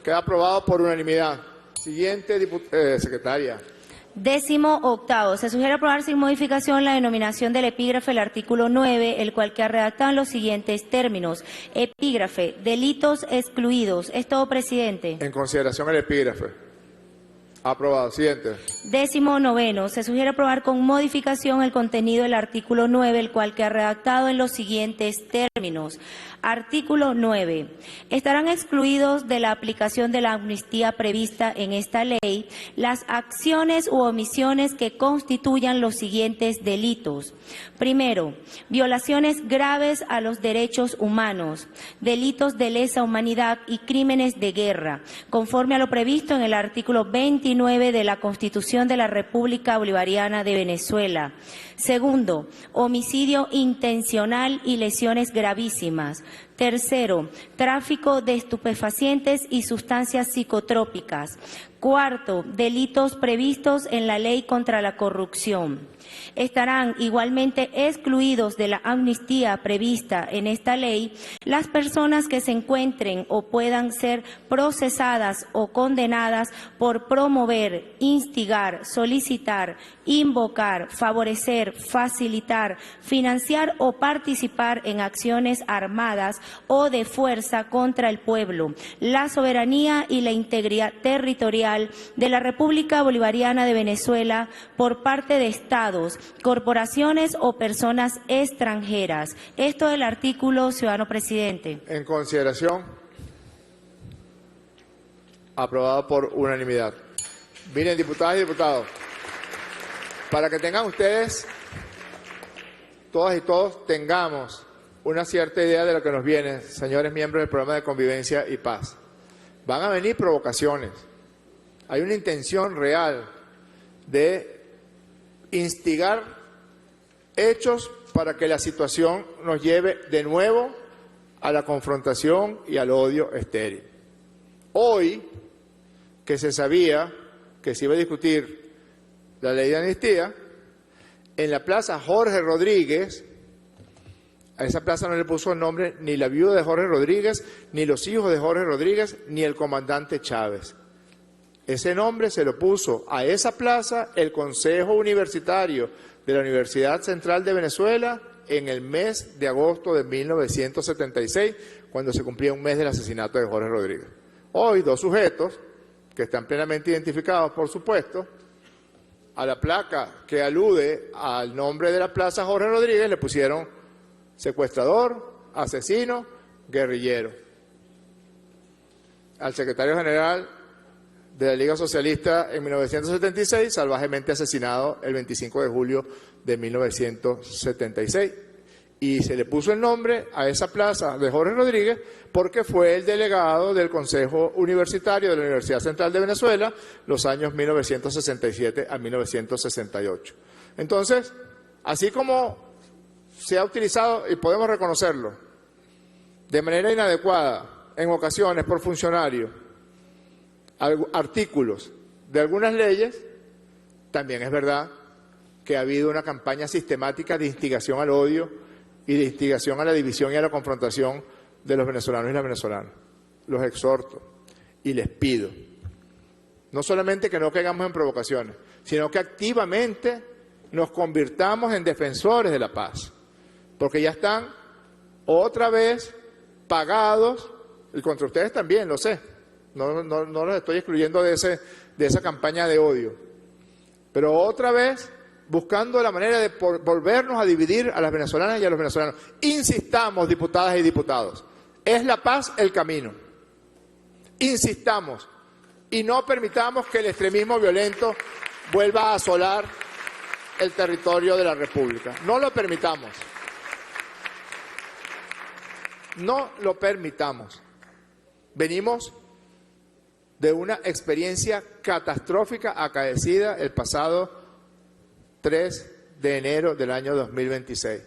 Queda aprobado por unanimidad. Siguiente, secretaria. 18º. Se sugiere aprobar sin modificación la denominación del epígrafe del artículo 9, el cual queda redactado en los siguientes términos. Epígrafe, delitos excluidos. Es todo, presidente. En consideración el epígrafe. Aprobado. Siguiente. 19º. Se sugiere aprobar con modificación el contenido del artículo 9, el cual queda redactado en los siguientes términos. Artículo 9. Estarán excluidos de la aplicación de la amnistía prevista en esta ley las acciones u omisiones que constituyan los siguientes delitos. Primero, violaciones graves a los derechos humanos, delitos de lesa humanidad y crímenes de guerra, conforme a lo previsto en el artículo 29 de la Constitución de la República Bolivariana de Venezuela. Segundo, homicidio intencional y lesiones gravísimas. Tercero, tráfico de estupefacientes y sustancias psicotrópicas. Cuarto, delitos previstos en la Ley contra la Corrupción. Estarán igualmente excluidos de la amnistía prevista en esta ley las personas que se encuentren o puedan ser procesadas o condenadas por promover, instigar, solicitar, invocar, favorecer, facilitar, financiar o participar en acciones armadas o de fuerza contra el pueblo, la soberanía y la integridad territorial de la República Bolivariana de Venezuela por parte de Estados, corporaciones o personas extranjeras. Esto del artículo, ciudadano presidente. En consideración. Aprobado por unanimidad. Miren, diputadas y diputados, para que tengan ustedes, todas y todos, tengamos una cierta idea de lo que nos viene, señores miembros del programa de convivencia y paz. Van a venir provocaciones. Hay una intención real de instigar hechos para que la situación nos lleve de nuevo a la confrontación y al odio estéril. Hoy, que se sabía que se iba a discutir la ley de amnistía, en la plaza Jorge Rodríguez, a esa plaza no le puso el nombre ni la viuda de Jorge Rodríguez, ni los hijos de Jorge Rodríguez, ni el comandante Chávez. Ese nombre se lo puso a esa plaza el Consejo Universitario de la Universidad Central de Venezuela en el mes de agosto de 1976, cuando se cumplía un mes del asesinato de Jorge Rodríguez. Hoy, dos sujetos, que están plenamente identificados, por supuesto, a la placa que alude al nombre de la plaza Jorge Rodríguez le pusieron secuestrador, asesino, guerrillero. Al secretario general de la Liga Socialista en 1976, salvajemente asesinado el 25 de julio de 1976. Y se le puso el nombre a esa plaza de Jorge Rodríguez porque fue el delegado del Consejo Universitario de la Universidad Central de Venezuela los años 1967 a 1968. Entonces, así como se ha utilizado, y podemos reconocerlo, de manera inadecuada, en ocasiones por funcionarios, artículos de algunas leyes, también es verdad que ha habido una campaña sistemática de instigación al odio y de instigación a la división y a la confrontación de los venezolanos y las venezolanas. Los exhorto y les pido, no solamente que no caigamos en provocaciones, sino que activamente nos convirtamos en defensores de la paz, porque ya están otra vez pagados, y contra ustedes también, lo sé, no los estoy excluyendo de esa campaña de odio, pero otra vez buscando la manera de volvernos a dividir a las venezolanas y a los venezolanos. Insistamos, diputadas y diputados, es la paz el camino. Insistamos y no permitamos que el extremismo violento vuelva a asolar el territorio de la República. No lo permitamos. No lo permitamos. Venimos de una experiencia catastrófica acaecida el pasado 3 de enero del año 2026.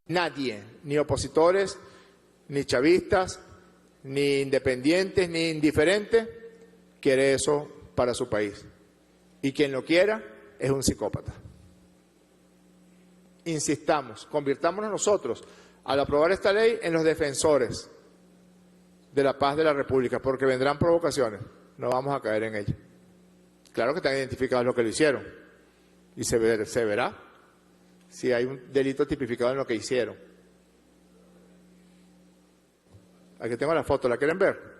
Nadie, ni opositores, ni chavistas, ni independientes, ni indiferentes, quiere eso para su país. Y quien lo quiera es un psicópata. Insistamos, convirtámonos nosotros, al aprobar esta ley, en los defensores de la paz de la República, porque vendrán provocaciones, no vamos a caer en ellas. Claro que están identificados los que lo hicieron. Y se verá si hay un delito tipificado en lo que hicieron. Aquí tengo la foto, ¿la quieren ver?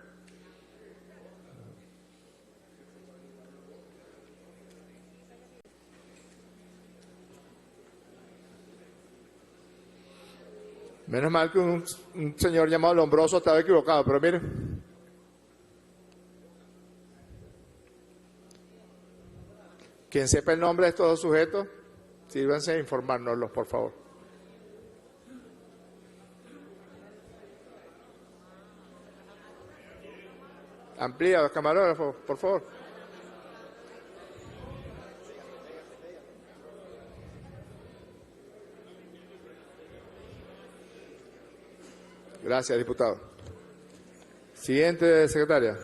Menos mal que un señor llamado Lombroso estaba equivocado, pero miren. Quien sepa el nombre de estos dos sujetos, sírvanse a informárnoslos, por favor. Amplía, camarógrafo, por favor. Gracias, diputado. Siguiente, secretaria.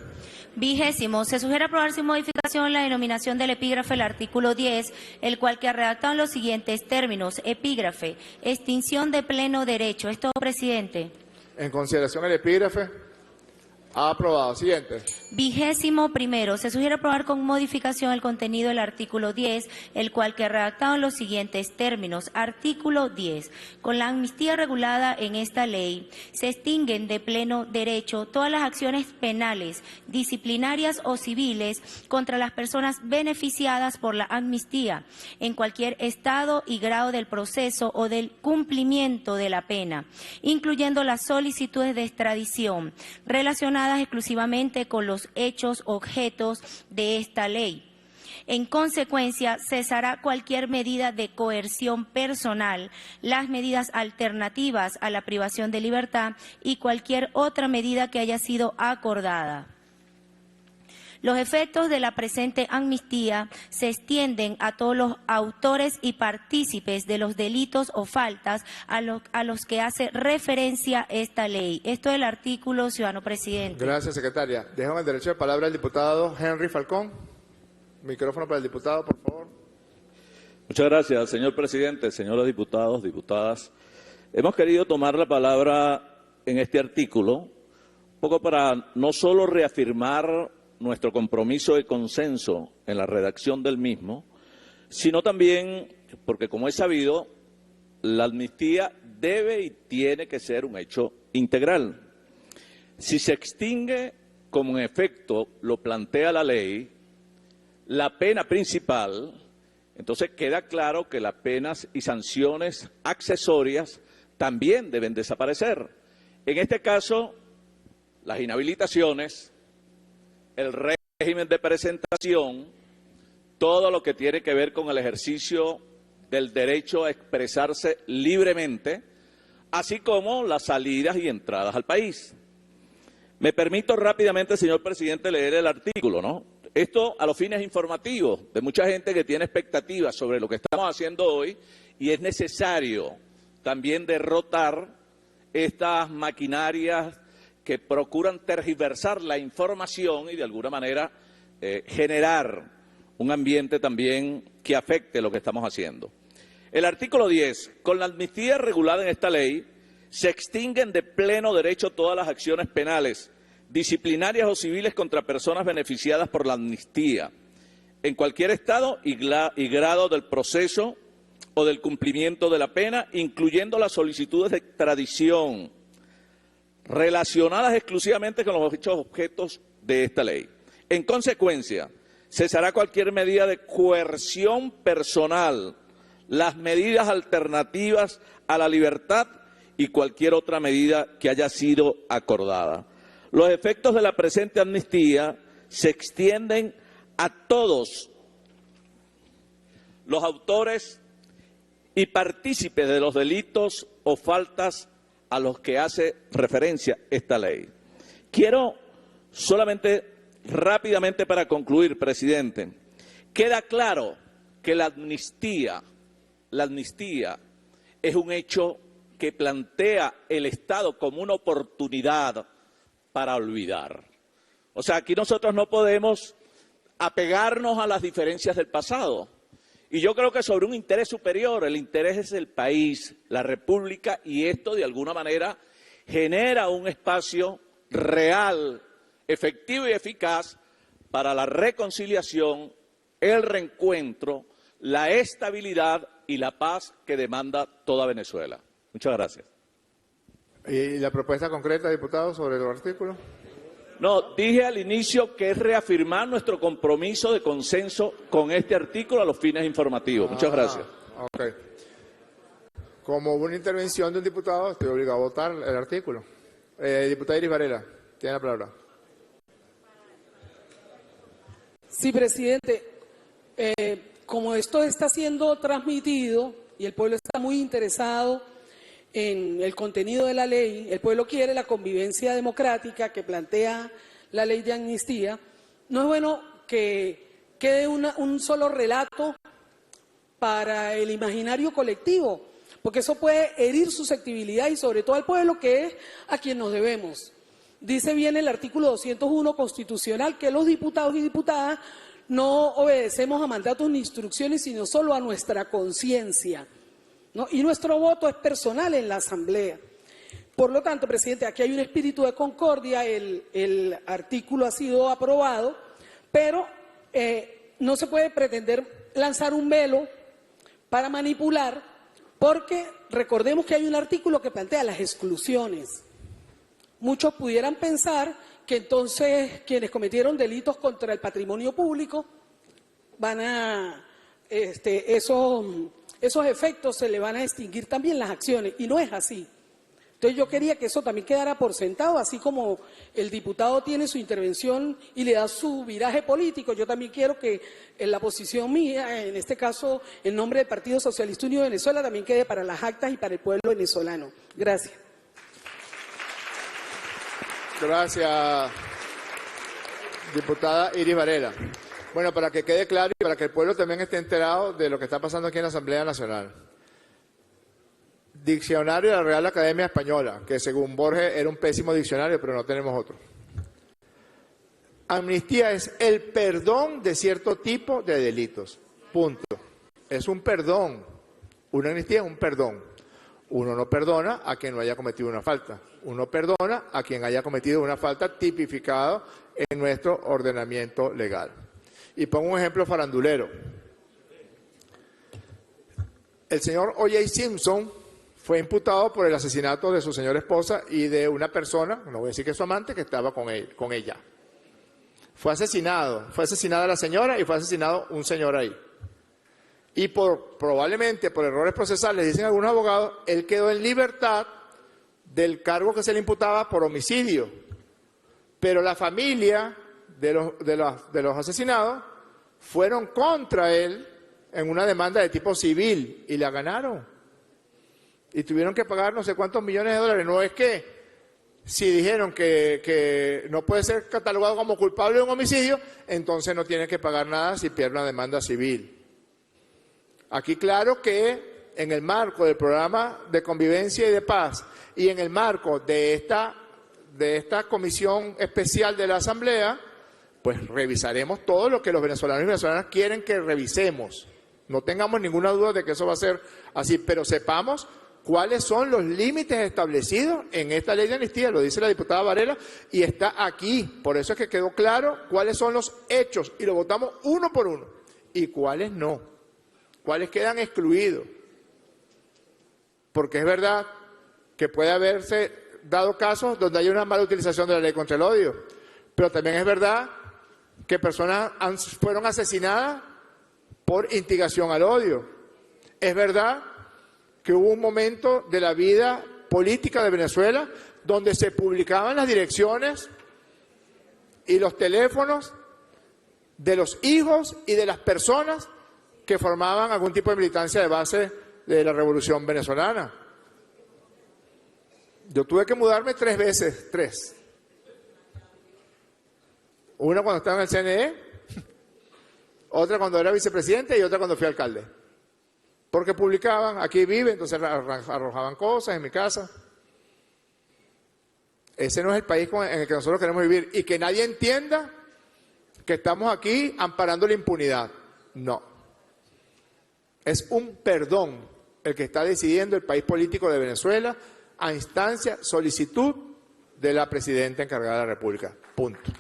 20º, se sugiere aprobar sin modificación la denominación del epígrafe del artículo 10, el cual queda redactado en los siguientes términos. Epígrafe, extinción de pleno derecho. Es todo, presidente. En consideración el epígrafe, aprobado. Siguiente. 21º, se sugiere aprobar con modificación el contenido del artículo 10, el cual queda redactado en los siguientes términos. Artículo 10. Con la amnistía regulada en esta ley, se extinguen de pleno derecho todas las acciones penales, disciplinarias o civiles contra las personas beneficiadas por la amnistía, en cualquier estado y grado del proceso o del cumplimiento de la pena, incluyendo las solicitudes de extradición relacionadas exclusivamente con los hechos objetos de esta ley. En consecuencia, cesará cualquier medida de coerción personal, las medidas alternativas a la privación de libertad y cualquier otra medida que haya sido acordada. Los efectos de la presente amnistía se extienden a todos los autores y partícipes de los delitos o faltas a los que hace referencia esta ley. Esto es el artículo, ciudadano presidente. Gracias, secretaria. Dejo en el derecho de palabra al diputado Henry Falcón. Micrófono para el diputado, por favor. Muchas gracias, señor presidente, señores diputados, diputadas. Hemos querido tomar la palabra en este artículo, un poco para no solo reafirmar nuestro compromiso de consenso en la redacción del mismo, sino también porque, como es sabido, la amnistía debe y tiene que ser un hecho integral. Si se extingue, como en efecto lo plantea la ley, la pena principal, entonces queda claro que las penas y sanciones accesorias también deben desaparecer. En este caso, las inhabilitaciones, el régimen de presentación, todo lo que tiene que ver con el ejercicio del derecho a expresarse libremente, así como las salidas y entradas al país. Me permito rápidamente, señor presidente, leer el artículo, ¿no? Esto a los fines informativos de mucha gente que tiene expectativas sobre lo que estamos haciendo hoy, y es necesario también derrotar estas maquinarias que procuran tergiversar la información y de alguna manera generar un ambiente también que afecte lo que estamos haciendo. El artículo 10. Con la amnistía regulada en esta ley, se extinguen de pleno derecho todas las acciones penales, disciplinarias o civiles contra personas beneficiadas por la amnistía, en cualquier estado y grado del proceso o del cumplimiento de la pena, incluyendo las solicitudes de extradición, relacionadas exclusivamente con los hechos objetos de esta ley. En consecuencia, cesará cualquier medida de coerción personal, las medidas alternativas a la libertad y cualquier otra medida que haya sido acordada. Los efectos de la presente amnistía se extienden a todos los autores y partícipes de los delitos o faltas a los que hace referencia esta ley. Quiero solamente rápidamente para concluir, presidente, queda claro que la amnistía es un hecho que plantea el Estado como una oportunidad para olvidar. O sea, aquí nosotros no podemos apegarnos a las diferencias del pasado. Y yo creo que sobre un interés superior, el interés es el país, la República, y esto de alguna manera genera un espacio real, efectivo y eficaz para la reconciliación, el reencuentro, la estabilidad y la paz que demanda toda Venezuela. Muchas gracias. ¿Y la propuesta concreta, diputado, sobre el artículo? No, dije al inicio que es reafirmar nuestro compromiso de consenso con este artículo a los fines informativos. Muchas gracias. Ok. Como hubo una intervención de un diputado, estoy obligado a votar el artículo. Diputada Iris Varela, tiene la palabra. Sí, presidente. Como esto está siendo transmitido y el pueblo está muy interesado en el contenido de la ley, el pueblo quiere la convivencia democrática que plantea la ley de amnistía, no es bueno que quede un solo relato para el imaginario colectivo, porque eso puede herir susceptibilidad y sobre todo al pueblo, que es a quien nos debemos. Dice bien el artículo 201 constitucional que los diputados y diputadas no obedecemos a mandatos ni instrucciones, sino solo a nuestra conciencia, ¿no? Y nuestro voto es personal en la Asamblea. Por lo tanto, presidente, aquí hay un espíritu de concordia, el artículo ha sido aprobado, pero no se puede pretender lanzar un velo para manipular, porque recordemos que hay un artículo que plantea las exclusiones. Muchos pudieran pensar que entonces quienes cometieron delitos contra el patrimonio público van a, esos efectos se le van a extinguir también las acciones, y no es así. Entonces yo quería que eso también quedara por sentado, así como el diputado tiene su intervención y le da su viraje político, yo también quiero que en la posición mía, en este caso en nombre del Partido Socialista Unido de Venezuela, también quede para las actas y para el pueblo venezolano. Gracias. Gracias, diputada Iris Varela. Bueno, para que quede claro y para que el pueblo también esté enterado de lo que está pasando aquí en la Asamblea Nacional. Diccionario de la Real Academia Española, que según Borges era un pésimo diccionario, pero no tenemos otro. Amnistía es el perdón de cierto tipo de delitos. Punto. Es un perdón. Una amnistía es un perdón. Uno no perdona a quien no haya cometido una falta. Uno perdona a quien haya cometido una falta tipificada en nuestro ordenamiento legal. Y pongo un ejemplo farandulero. El señor O.J. Simpson fue imputado por el asesinato de su señora esposa y de una persona, no voy a decir que es su amante, que estaba con ella. Fue asesinada la señora y fue asesinado un señor ahí. Y probablemente por errores procesales, dicen algunos abogados, él quedó en libertad del cargo que se le imputaba por homicidio. Pero la familia de los asesinados fueron contra él en una demanda de tipo civil y la ganaron. Y tuvieron que pagar no sé cuántos millones de dólares. No es que si dijeron que no puede ser catalogado como culpable de un homicidio, entonces no tiene que pagar nada si pierde una demanda civil. Aquí claro que en el marco del programa de convivencia y de paz y en el marco de esta comisión especial de la Asamblea, pues revisaremos todo lo que los venezolanos y venezolanas quieren que revisemos. No tengamos ninguna duda de que eso va a ser así, pero sepamos cuáles son los límites establecidos en esta ley de amnistía, lo dice la diputada Varela, y está aquí. Por eso es que quedó claro cuáles son los hechos, y lo votamos uno por uno, y cuáles no, cuáles quedan excluidos. Porque es verdad que puede haberse dado casos donde hay una mala utilización de la ley contra el odio, pero también es verdad que personas fueron asesinadas por instigación al odio. Es verdad que hubo un momento de la vida política de Venezuela donde se publicaban las direcciones y los teléfonos de los hijos y de las personas que formaban algún tipo de militancia de base de la Revolución Venezolana. Yo tuve que mudarme 3 veces, 3. Una cuando estaba en el CNE, otra cuando era vicepresidente y otra cuando fui alcalde. Porque publicaban, aquí vive, entonces arrojaban cosas en mi casa. Ese no es el país en el que nosotros queremos vivir. Y que nadie entienda que estamos aquí amparando la impunidad. No. Es un perdón el que está decidiendo el país político de Venezuela a instancia, solicitud de la presidenta encargada de la República. Punto.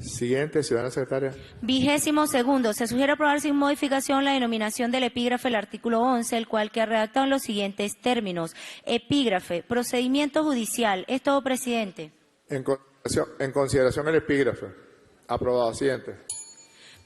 Siguiente, ciudadana secretaria. 22º. Se sugiere aprobar sin modificación la denominación del epígrafe del artículo 11, el cual queda redactado en los siguientes términos. Epígrafe, procedimiento judicial. Es todo, presidente. En consideración el epígrafe. Aprobado. Siguiente.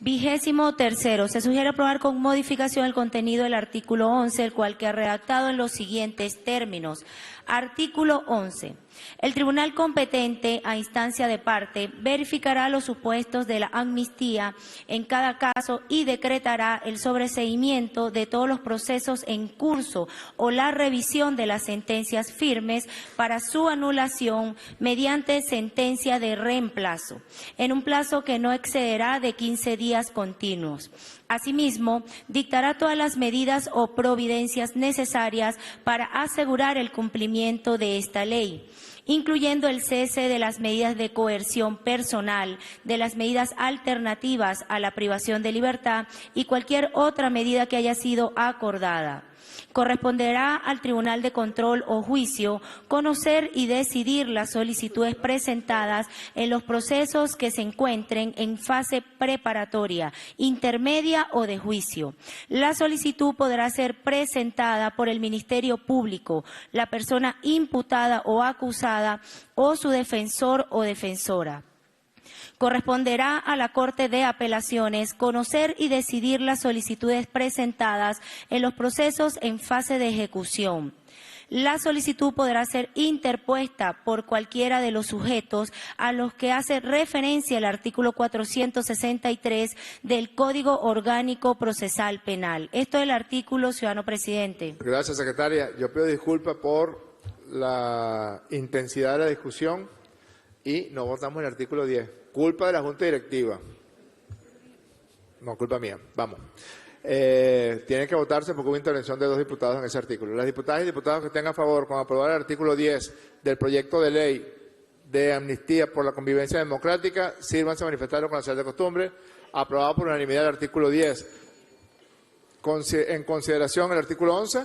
23º. Se sugiere aprobar con modificación el contenido del artículo 11, el cual queda redactado en los siguientes términos. Artículo 11. El tribunal competente a instancia de parte verificará los supuestos de la amnistía en cada caso y decretará el sobreseimiento de todos los procesos en curso o la revisión de las sentencias firmes para su anulación mediante sentencia de reemplazo, en un plazo que no excederá de 15 días continuos. Asimismo, dictará todas las medidas o providencias necesarias para asegurar el cumplimiento de esta ley, incluyendo el cese de las medidas de coerción personal, de las medidas alternativas a la privación de libertad y cualquier otra medida que haya sido acordada. Corresponderá al Tribunal de Control o Juicio conocer y decidir las solicitudes presentadas en los procesos que se encuentren en fase preparatoria, intermedia o de juicio. La solicitud podrá ser presentada por el Ministerio Público, la persona imputada o acusada o su defensor o defensora. Corresponderá a la Corte de Apelaciones conocer y decidir las solicitudes presentadas en los procesos en fase de ejecución. La solicitud podrá ser interpuesta por cualquiera de los sujetos a los que hace referencia el artículo 463 del Código Orgánico Procesal Penal. Esto es el artículo, ciudadano presidente. Gracias, secretaria. Yo pido disculpas por la intensidad de la discusión y no votamos el artículo 10. Culpa de la Junta Directiva. No, culpa mía. Vamos. Tiene que votarse porque hubo intervención de 2 diputados en ese artículo. Las diputadas y diputados que estén a favor con aprobar el artículo 10 del proyecto de ley de amnistía por la convivencia democrática, sírvanse a manifestarlo con la señal de costumbre. Aprobado por unanimidad el artículo 10. En consideración el artículo 11.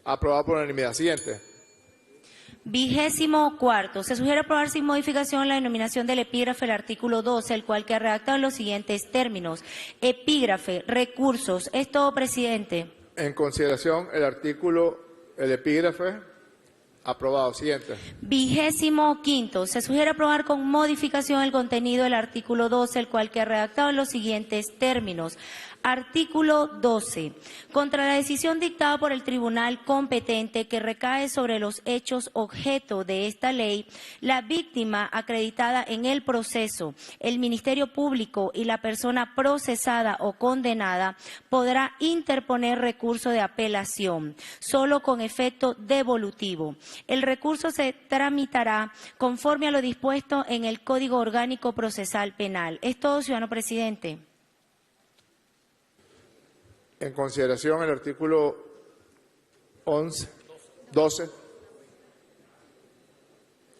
Aprobado por unanimidad. Siguiente. 24º. Se sugiere aprobar sin modificación la denominación del epígrafe del artículo 12, el cual queda redactado en los siguientes términos. Epígrafe, recursos. Es todo, presidente. En consideración el epígrafe. Aprobado. Siguiente. 25º. Se sugiere aprobar con modificación el contenido del artículo 12, el cual queda redactado en los siguientes términos. Artículo 12. Contra la decisión dictada por el tribunal competente que recae sobre los hechos objeto de esta ley, la víctima acreditada en el proceso, el Ministerio Público y la persona procesada o condenada podrá interponer recurso de apelación, solo con efecto devolutivo. El recurso se tramitará conforme a lo dispuesto en el Código Orgánico Procesal Penal. Es todo, ciudadano presidente. En consideración el artículo 12.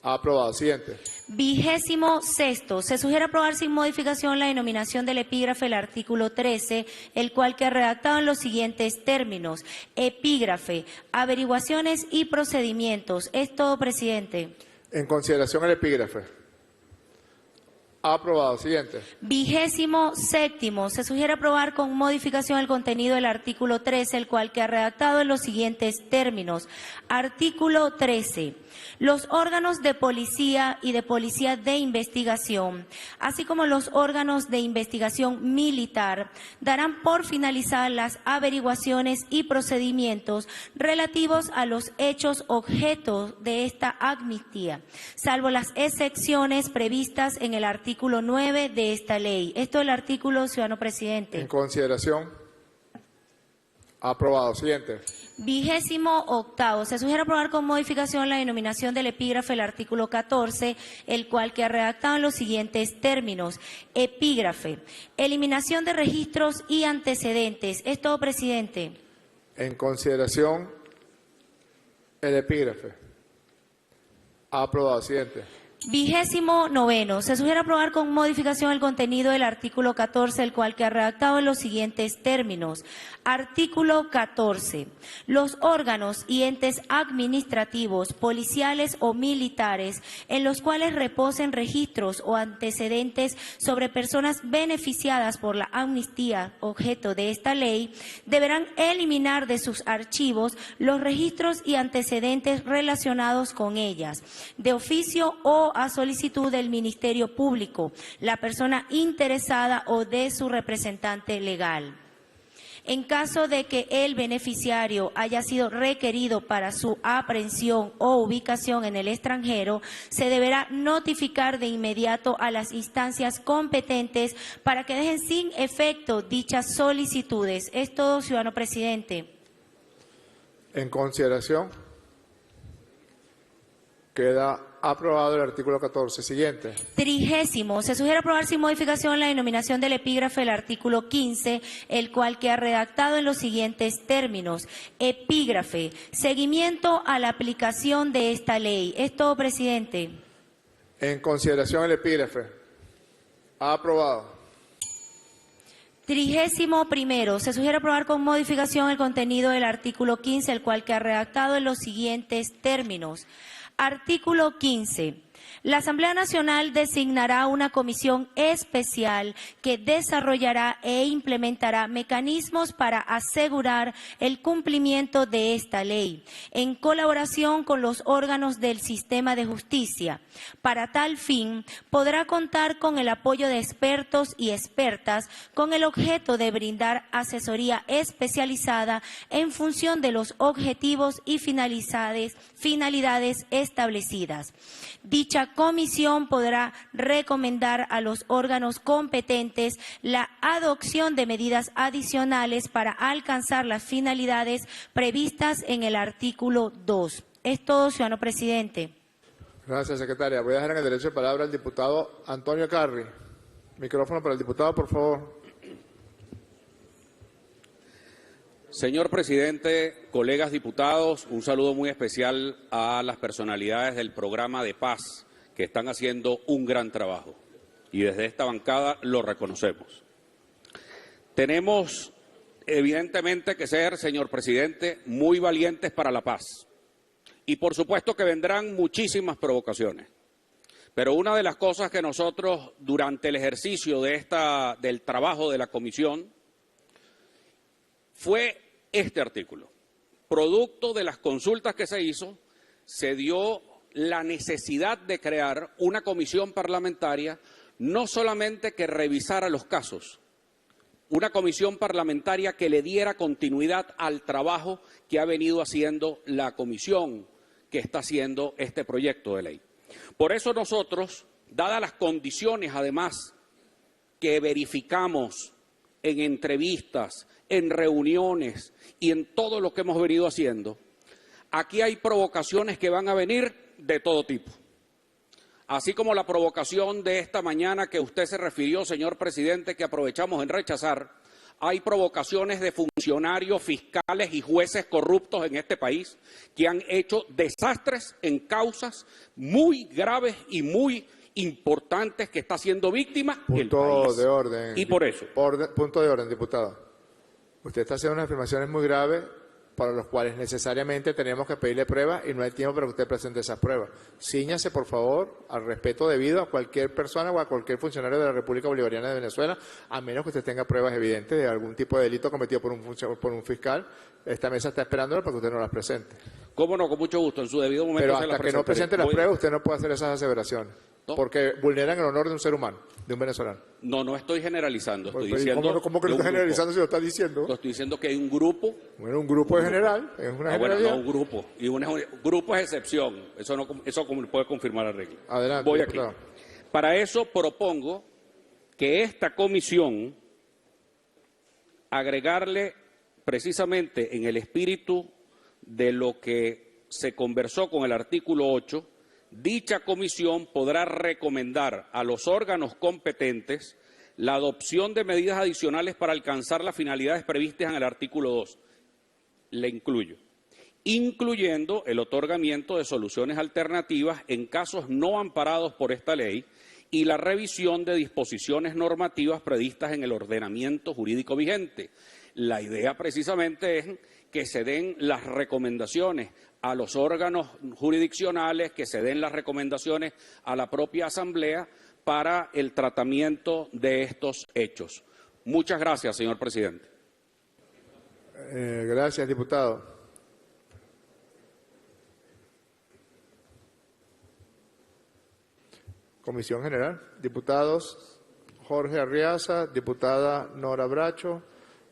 Aprobado. Siguiente. 26º. Se sugiere aprobar sin modificación la denominación del epígrafe del artículo 13, el cual queda redactado en los siguientes términos. Epígrafe, averiguaciones y procedimientos. Es todo, presidente. En consideración el epígrafe. Aprobado. Siguiente. 27º. Se sugiere aprobar con modificación el contenido del artículo 13, el cual queda redactado en los siguientes términos. Artículo 13. Los órganos de policía y de policía de investigación, así como los órganos de investigación militar, darán por finalizadas las averiguaciones y procedimientos relativos a los hechos objeto de esta amnistía, salvo las excepciones previstas en el artículo 9 de esta ley. Esto es el artículo, ciudadano presidente. En consideración. Aprobado. Siguiente. 28º. Se sugiere aprobar con modificación la denominación del epígrafe del artículo 14, el cual queda redactado en los siguientes términos. Epígrafe, eliminación de registros y antecedentes. Es todo, presidente. En consideración el epígrafe. Aprobado. Siguiente. 29º. Se sugiere aprobar con modificación el contenido del artículo 14, el cual queda redactado en los siguientes términos. Artículo 14. Los órganos y entes administrativos, policiales o militares, en los cuales reposen registros o antecedentes sobre personas beneficiadas por la amnistía objeto de esta ley, deberán eliminar de sus archivos los registros y antecedentes relacionados con ellas, de oficio o a solicitud del Ministerio Público, la persona interesada o de su representante legal. En caso de que el beneficiario haya sido requerido para su aprehensión o ubicación en el extranjero, se deberá notificar de inmediato a las instancias competentes para que dejen sin efecto dichas solicitudes. Es todo, ciudadano presidente. En consideración. Queda aprobado el artículo 14. Siguiente. 30º. Se sugiere aprobar sin modificación la denominación del epígrafe del artículo 15, el cual queda redactado en los siguientes términos. Epígrafe, seguimiento a la aplicación de esta ley. Es todo, presidente. En consideración el epígrafe. Aprobado. 31º. Se sugiere aprobar con modificación el contenido del artículo 15, el cual queda redactado en los siguientes términos. Artículo 15. La Asamblea Nacional designará una comisión especial que desarrollará e implementará mecanismos para asegurar el cumplimiento de esta ley, en colaboración con los órganos del sistema de justicia. Para tal fin, podrá contar con el apoyo de expertos y expertas con el objeto de brindar asesoría especializada en función de los objetivos y finalidades establecidas. Dicha comisión podrá recomendar a los órganos competentes la adopción de medidas adicionales para alcanzar las finalidades previstas en el artículo 2. Es todo, ciudadano presidente. Gracias, secretaria. Voy a dejar en el derecho de palabra al diputado Antonio Carri. Micrófono para el diputado, por favor. Señor presidente, colegas diputados, un saludo muy especial a las personalidades del programa de paz que están haciendo un gran trabajo y desde esta bancada lo reconocemos. Tenemos evidentemente que ser, señor presidente, muy valientes para la paz y por supuesto que vendrán muchísimas provocaciones. Pero una de las cosas que nosotros durante el ejercicio del trabajo de la comisión fue este artículo. Producto de las consultas que se hizo, se dio la necesidad de crear una comisión parlamentaria no solamente que revisara los casos, una comisión parlamentaria que le diera continuidad al trabajo que ha venido haciendo la comisión que está haciendo este proyecto de ley. Por eso nosotros, dadas las condiciones además que verificamos en entrevistas, en reuniones y en todo lo que hemos venido haciendo, aquí hay provocaciones que van a venir de todo tipo. Así como la provocación de esta mañana que usted se refirió, señor presidente, que aprovechamos en rechazar, hay provocaciones de funcionarios, fiscales y jueces corruptos en este país que han hecho desastres en causas muy graves y muy importantes que está siendo víctima el país. Punto de orden. Y por eso. Punto de orden, diputado. Usted está haciendo unas afirmaciones muy graves para los cuales necesariamente tenemos que pedirle pruebas y no hay tiempo para que usted presente esas pruebas. Cíñase, por favor, al respeto debido a cualquier persona o a cualquier funcionario de la República Bolivariana de Venezuela, a menos que usted tenga pruebas evidentes de algún tipo de delito cometido por un fiscal. Esta mesa está esperándola para que usted no las presente. Cómo no, con mucho gusto, en su debido momento. Pero se hasta las que no presente las Hoy- pruebas, usted no puede hacer esas aseveraciones. ¿No? Porque vulneran el honor de un ser humano, de un venezolano. No, no estoy generalizando, estoy Pues, diciendo... ¿Cómo que no de un está grupo. generalizando si lo está diciendo? Lo estoy diciendo que hay un grupo... Bueno, un grupo es general, es una bueno, generalidad. no un grupo, y un grupo es excepción, eso como puede confirmar la regla. Adelante, Voy aquí. diputado. Para eso propongo que esta comisión agregarle precisamente en el espíritu de lo que se conversó con el artículo 8, dicha comisión podrá recomendar a los órganos competentes la adopción de medidas adicionales para alcanzar las finalidades previstas en el artículo 2. Le incluyo, incluyendo el otorgamiento de soluciones alternativas en casos no amparados por esta ley y la revisión de disposiciones normativas previstas en el ordenamiento jurídico vigente. La idea precisamente es que se den las recomendaciones a los órganos jurisdiccionales, que se den las recomendaciones a la propia Asamblea para el tratamiento de estos hechos. Muchas gracias, señor presidente. Gracias, diputado. Comisión General. Diputados Jorge Arriaza, diputada Nora Bracho,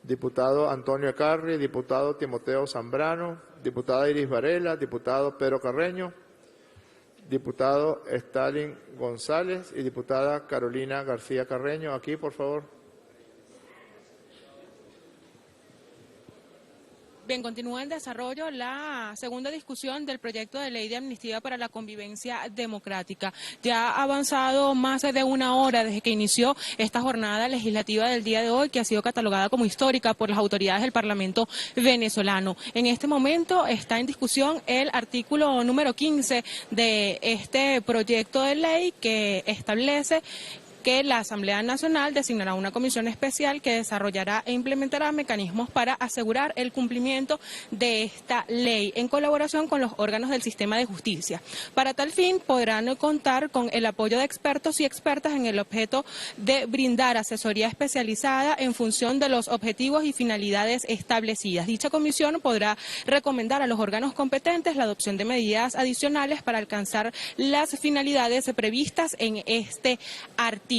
diputado Antonio Ecarri, diputado Timoteo Zambrano, diputada Iris Varela, diputado Pedro Carreño, diputado Stalin González y diputada Carolina García Carreño. Aquí, por favor. Bien, continúa en desarrollo la segunda discusión del proyecto de ley de amnistía para la convivencia democrática. Ya ha avanzado más de una hora desde que inició esta jornada legislativa del día de hoy, que ha sido catalogada como histórica por las autoridades del Parlamento venezolano. En este momento está en discusión el artículo número 15 de este proyecto de ley que establece que la Asamblea Nacional designará una comisión especial que desarrollará e implementará mecanismos para asegurar el cumplimiento de esta ley en colaboración con los órganos del sistema de justicia. Para tal fin podrán contar con el apoyo de expertos y expertas en el objeto de brindar asesoría especializada en función de los objetivos y finalidades establecidas. Dicha comisión podrá recomendar a los órganos competentes la adopción de medidas adicionales para alcanzar las finalidades previstas en este artículo.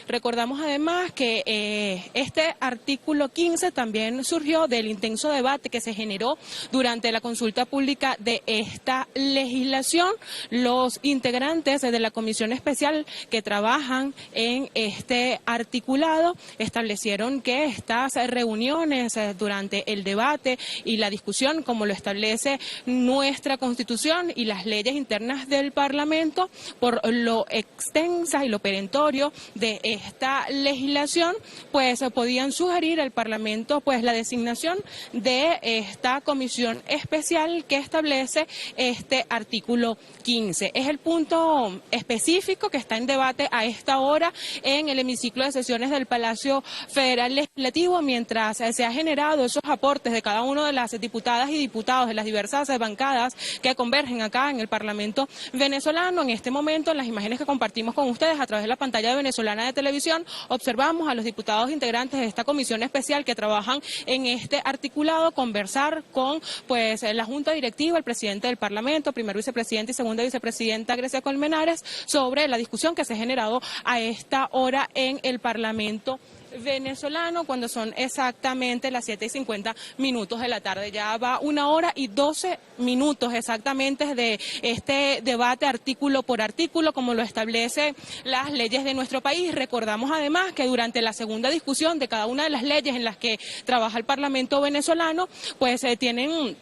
Recordamos además que este artículo 15 también surgió del intenso debate que se generó durante la consulta pública de esta legislación. Los integrantes de la comisión especial que trabajan en este articulado establecieron que estas reuniones durante el debate y la discusión, como lo establece nuestra Constitución y las leyes internas del Parlamento, por lo extensa y lo perentorio de esta legislación, pues podían sugerir al Parlamento pues la designación de esta comisión especial que establece este artículo 15. Es el punto específico que está en debate a esta hora en el hemiciclo de sesiones del Palacio Federal Legislativo, mientras se ha generado esos aportes de cada una de las diputadas y diputados de las diversas bancadas que convergen acá en el Parlamento venezolano. En este momento, en las imágenes que compartimos con ustedes a través de la pantalla venezolana de televisión, observamos a los diputados integrantes de esta comisión especial que trabajan en este articulado conversar con pues la Junta Directiva, el presidente del Parlamento, primer vicepresidente y segunda vicepresidenta Grecia Colmenares, sobre la discusión que se ha generado a esta hora en el Parlamento venezolano cuando son exactamente las 7:50 de la tarde. Ya va 1 hora y 12 minutos exactamente de este debate artículo por artículo, como lo establecen las leyes de nuestro país. Recordamos además que durante la segunda discusión de cada una de las leyes en las que trabaja el Parlamento venezolano, pues tienen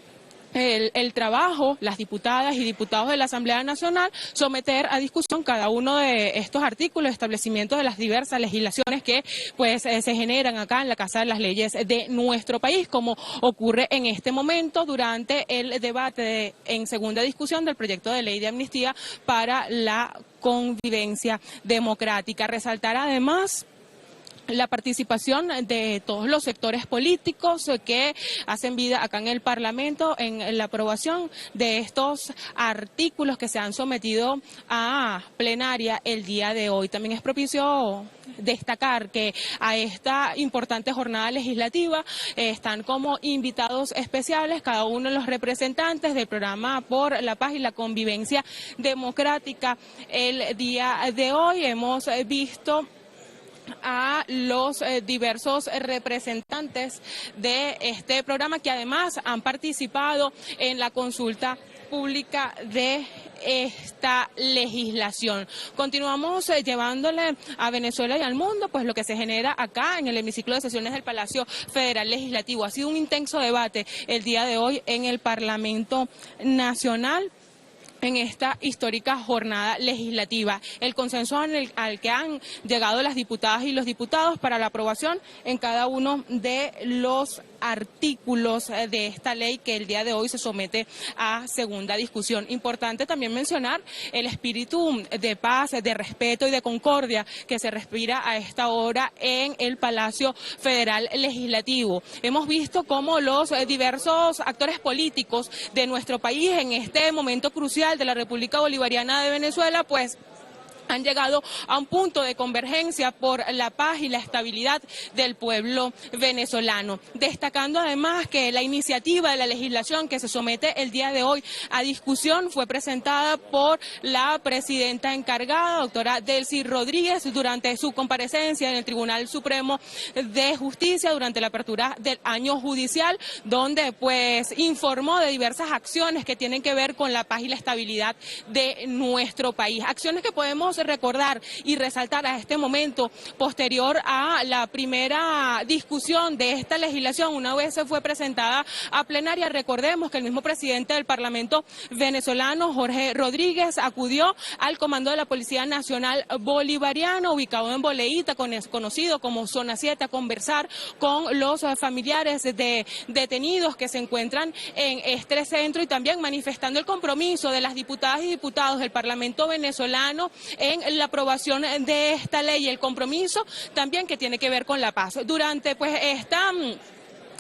el trabajo, las diputadas y diputados de la Asamblea Nacional, someter a discusión cada uno de estos artículos, establecimientos de las diversas legislaciones que pues se generan acá en la Casa de las Leyes de nuestro país, como ocurre en este momento durante el debate en segunda discusión del proyecto de ley de amnistía para la convivencia democrática. Resaltar además la participación de todos los sectores políticos que hacen vida acá en el Parlamento en la aprobación de estos artículos que se han sometido a plenaria el día de hoy. También es propicio destacar que a esta importante jornada legislativa están como invitados especiales cada uno de los representantes del programa por la paz y la convivencia democrática. El día de hoy hemos visto a los diversos representantes de este programa que además han participado en la consulta pública de esta legislación. Continuamos llevándole a Venezuela y al mundo pues lo que se genera acá en el hemiciclo de sesiones del Palacio Federal Legislativo. Ha sido un intenso debate el día de hoy en el Parlamento Nacional en esta histórica jornada legislativa. El consenso al que han llegado las diputadas y los diputados para la aprobación en cada uno de los artículos de esta ley que el día de hoy se somete a segunda discusión. Importante también mencionar el espíritu de paz, de respeto y de concordia que se respira a esta hora en el Palacio Federal Legislativo. Hemos visto cómo los diversos actores políticos de nuestro país en este momento crucial de la República Bolivariana de Venezuela, pues han llegado a un punto de convergencia por la paz y la estabilidad del pueblo venezolano. Destacando además que la iniciativa de la legislación que se somete el día de hoy a discusión fue presentada por la presidenta encargada, doctora Delcy Rodríguez, durante su comparecencia en el Tribunal Supremo de Justicia durante la apertura del año judicial, donde pues informó de diversas acciones que tienen que ver con la paz y la estabilidad de nuestro país. Acciones que podemos recordar y resaltar a este momento posterior a la primera discusión de esta legislación. Una vez se fue presentada a plenaria, recordemos que el mismo presidente del Parlamento venezolano, Jorge Rodríguez, acudió al comando de la Policía Nacional Bolivariana, ubicado en Boleíta, conocido como Zona 7, a conversar con los familiares de detenidos que se encuentran en este centro y también manifestando el compromiso de las diputadas y diputados del Parlamento venezolano en la aprobación de esta ley y el compromiso también que tiene que ver con la paz. Durante pues esta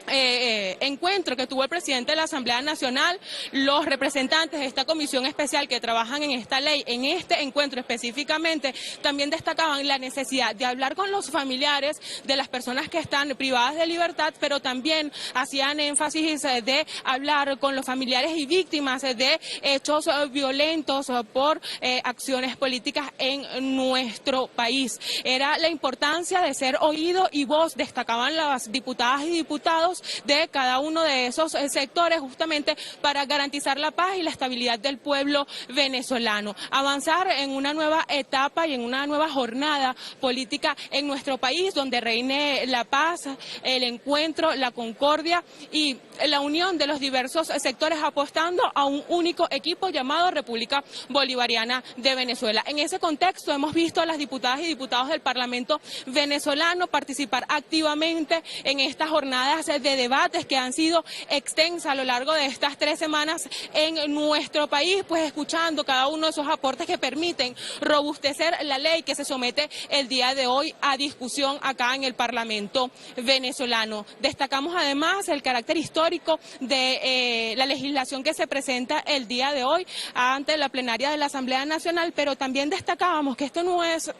encuentro que tuvo el presidente de la Asamblea Nacional, los representantes de esta comisión especial que trabajan en esta ley, en este encuentro específicamente, también destacaban la necesidad de hablar con los familiares de las personas que están privadas de libertad, pero también hacían énfasis de hablar con los familiares y víctimas de hechos violentos por acciones políticas en nuestro país. Era la importancia de ser oído y voz, destacaban las diputadas y diputados de cada uno de esos sectores, justamente para garantizar la paz y la estabilidad del pueblo venezolano. Avanzar en una nueva etapa y en una nueva jornada política en nuestro país, donde reine la paz, el encuentro, la concordia y la unión de los diversos sectores, apostando a un único equipo llamado República Bolivariana de Venezuela. En ese contexto hemos visto a las diputadas y diputados del Parlamento venezolano participar activamente en estas jornadas de debates que han sido extensas a lo largo de estas 3 semanas en nuestro país, pues escuchando cada uno de esos aportes que permiten robustecer la ley que se somete el día de hoy a discusión acá en el Parlamento venezolano. Destacamos además el carácter histórico de la legislación que se presenta el día de hoy ante la plenaria de la Asamblea Nacional, pero también destacábamos que esto no es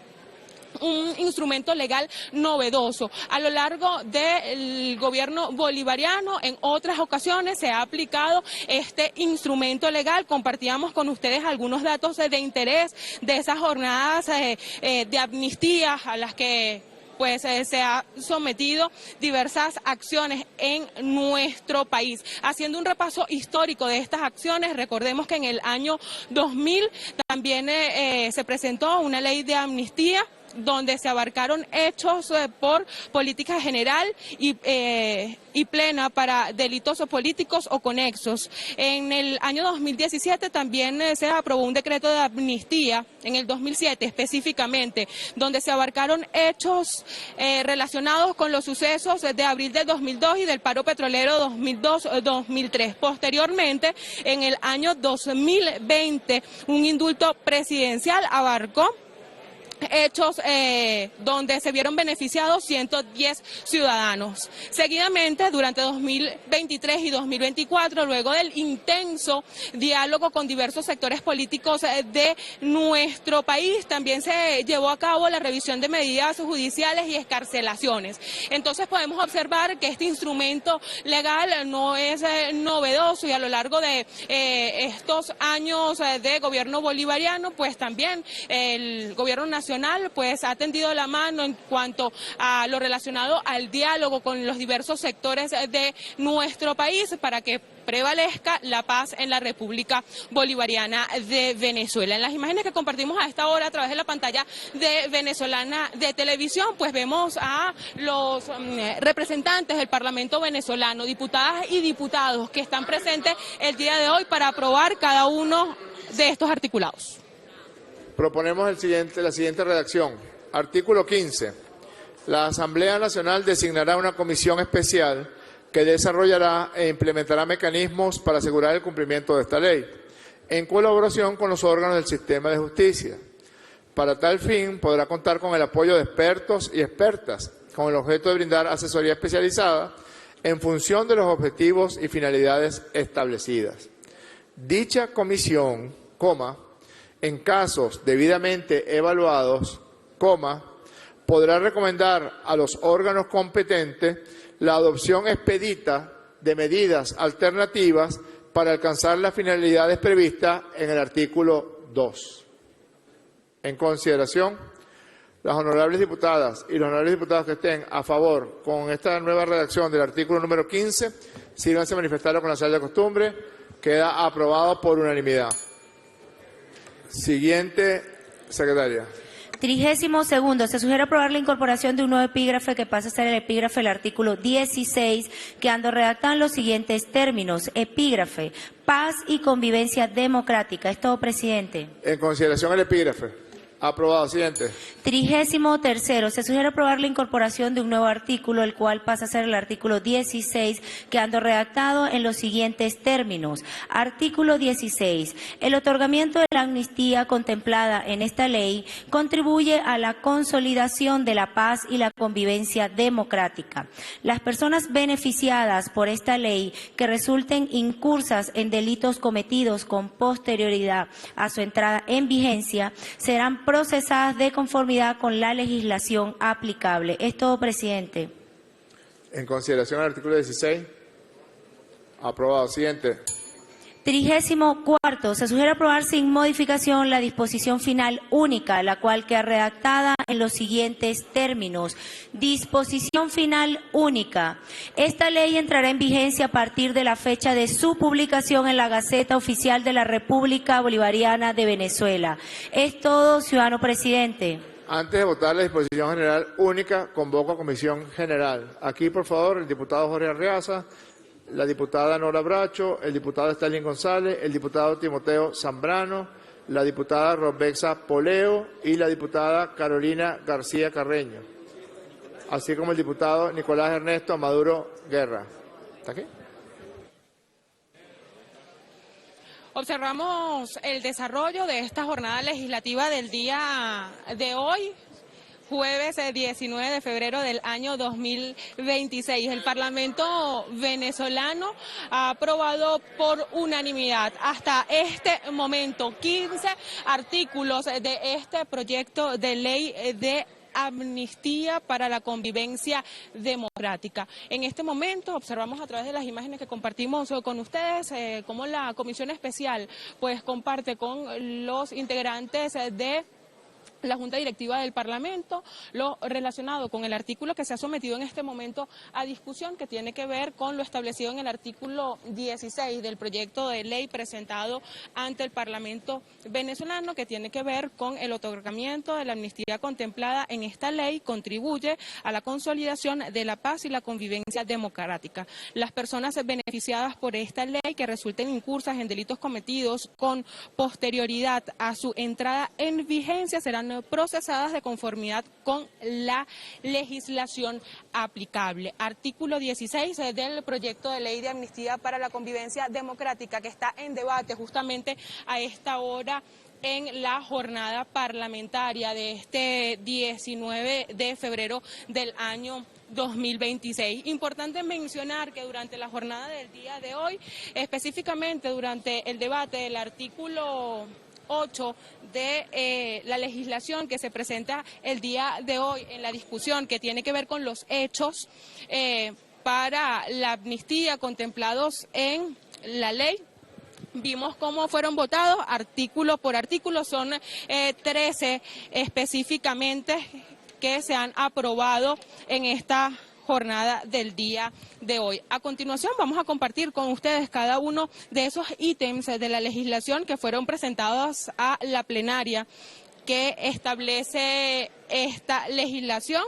un instrumento legal novedoso. A lo largo del gobierno bolivariano, en otras ocasiones se ha aplicado este instrumento legal. Compartíamos con ustedes algunos datos de interés de esas jornadas de amnistía a las que pues se ha sometido diversas acciones en nuestro país. Haciendo un repaso histórico de estas acciones, recordemos que en el año 2000 también se presentó una ley de amnistía donde se abarcaron hechos por política general y plena para delitos políticos o conexos. En el año 2017 también se aprobó un decreto de amnistía, en el 2007 específicamente, donde se abarcaron hechos relacionados con los sucesos de abril del 2002 y del paro petrolero 2002-2003. Posteriormente, en el año 2020, un indulto presidencial abarcó hechos donde se vieron beneficiados 110 ciudadanos. Seguidamente, durante 2023 y 2024, luego del intenso diálogo con diversos sectores políticos de nuestro país, también se llevó a cabo la revisión de medidas judiciales y excarcelaciones. Entonces podemos observar que este instrumento legal no es novedoso, y a lo largo de estos años de gobierno bolivariano, pues también el gobierno nacional pues ha tendido la mano en cuanto a lo relacionado al diálogo con los diversos sectores de nuestro país para que prevalezca la paz en la República Bolivariana de Venezuela. En las imágenes que compartimos a esta hora a través de la pantalla de Venezolana de Televisión, pues vemos a los representantes del Parlamento venezolano, diputadas y diputados que están presentes el día de hoy para aprobar cada uno de estos articulados. Proponemos la siguiente redacción. Artículo 15. La Asamblea Nacional designará una comisión especial que desarrollará e implementará mecanismos para asegurar el cumplimiento de esta ley, en colaboración con los órganos del sistema de justicia. Para tal fin, podrá contar con el apoyo de expertos y expertas, con el objeto de brindar asesoría especializada en función de los objetivos y finalidades establecidas. Dicha comisión, en casos debidamente evaluados, podrá recomendar a los órganos competentes la adopción expedita de medidas alternativas para alcanzar las finalidades previstas en el artículo 2. En consideración, las honorables diputadas y los honorables diputados que estén a favor con esta nueva redacción del artículo número 15, sírvanse a manifestarlo con la señal de costumbre. Queda aprobado por unanimidad. Siguiente, secretaria. 32º. Se sugiere aprobar la incorporación de un nuevo epígrafe que pasa a ser el epígrafe del artículo 16, quedando redactado en los siguientes términos. Epígrafe: paz y convivencia democrática. Es todo, presidente. En consideración el epígrafe. Aprobado. Siguiente. 33º. Se sugiere aprobar la incorporación de un nuevo artículo, el cual pasa a ser el artículo 16, quedando redactado en los siguientes términos. Artículo 16. El otorgamiento de la amnistía contemplada en esta ley contribuye a la consolidación de la paz y la convivencia democrática. Las personas beneficiadas por esta ley que resulten incursas en delitos cometidos con posterioridad a su entrada en vigencia serán procesadas de conformidad con la legislación aplicable. Es todo, presidente. En consideración al artículo 16. Aprobado. Siguiente. 34º. Se sugiere aprobar sin modificación la disposición final única, la cual queda redactada en los siguientes términos. Disposición final única. Esta ley entrará en vigencia a partir de la fecha de su publicación en la Gaceta Oficial de la República Bolivariana de Venezuela. Es todo, ciudadano presidente. Antes de votar la disposición general única, convoco a comisión general. Aquí, por favor, el diputado Jorge Arreaza, la diputada Nora Bracho, el diputado Stalin González, el diputado Timoteo Zambrano, la diputada Robexa Poleo y la diputada Carolina García Carreño, así como el diputado Nicolás Ernesto Maduro Guerra. ¿Está aquí? Observamos el desarrollo de esta jornada legislativa del día de hoy, jueves 19 de febrero del año 2026. El Parlamento venezolano ha aprobado por unanimidad hasta este momento 15 artículos de este proyecto de ley de amnistía para la convivencia democrática. En este momento observamos a través de las imágenes que compartimos con ustedes cómo la comisión especial pues comparte con los integrantes de la Junta Directiva del Parlamento, lo relacionado con el artículo que se ha sometido en este momento a discusión, que tiene que ver con lo establecido en el artículo 16 del proyecto de ley presentado ante el Parlamento venezolano, que tiene que ver con el otorgamiento de la amnistía contemplada en esta ley, contribuye a la consolidación de la paz y la convivencia democrática. Las personas beneficiadas por esta ley que resulten incursas en delitos cometidos con posterioridad a su entrada en vigencia serán procesadas de conformidad con la legislación aplicable. Artículo 16 del proyecto de ley de amnistía para la convivencia democrática, que está en debate justamente a esta hora en la jornada parlamentaria de este 19 de febrero del año 2026. Importante mencionar que durante la jornada del día de hoy, específicamente durante el debate del artículo 8 de la legislación que se presenta el día de hoy en la discusión, que tiene que ver con los hechos para la amnistía contemplados en la ley, vimos cómo fueron votados artículo por artículo. Son 13 específicamente que se han aprobado en esta jornada del día de hoy. A continuación vamos a compartir con ustedes cada uno de esos ítems de la legislación que fueron presentados a la plenaria que establece esta legislación.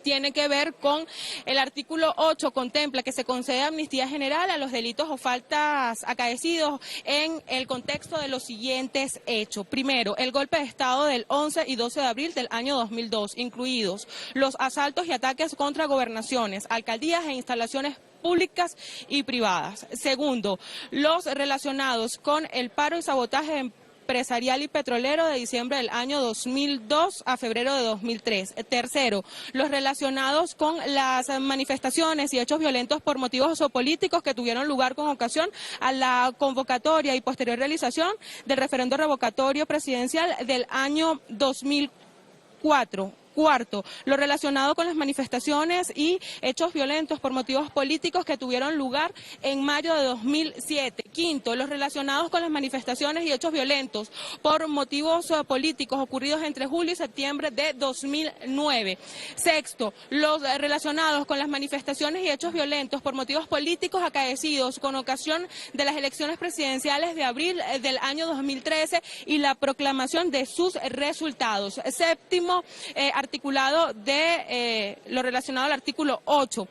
Tiene que ver con el artículo 8, contempla que se concede amnistía general a los delitos o faltas acaecidos en el contexto de los siguientes hechos. Primero, el golpe de Estado del 11 y 12 de abril del año 2002, incluidos los asaltos y ataques contra gobernaciones, alcaldías e instalaciones públicas y privadas. Segundo, los relacionados con el paro y sabotaje empresarial y petrolero de diciembre del año 2002 a febrero de 2003. Tercero, los relacionados con las manifestaciones y hechos violentos por motivos políticos que tuvieron lugar con ocasión a la convocatoria y posterior realización del referendo revocatorio presidencial del año 2004. Cuarto, lo relacionado con las manifestaciones y hechos violentos por motivos políticos que tuvieron lugar en mayo de 2007. Quinto, los relacionados con las manifestaciones y hechos violentos por motivos políticos ocurridos entre julio y septiembre de 2009. Sexto, los relacionados con las manifestaciones y hechos violentos por motivos políticos acaecidos con ocasión de las elecciones presidenciales de abril del año 2013 y la proclamación de sus resultados. Séptimo, articulado de lo relacionado al artículo 8.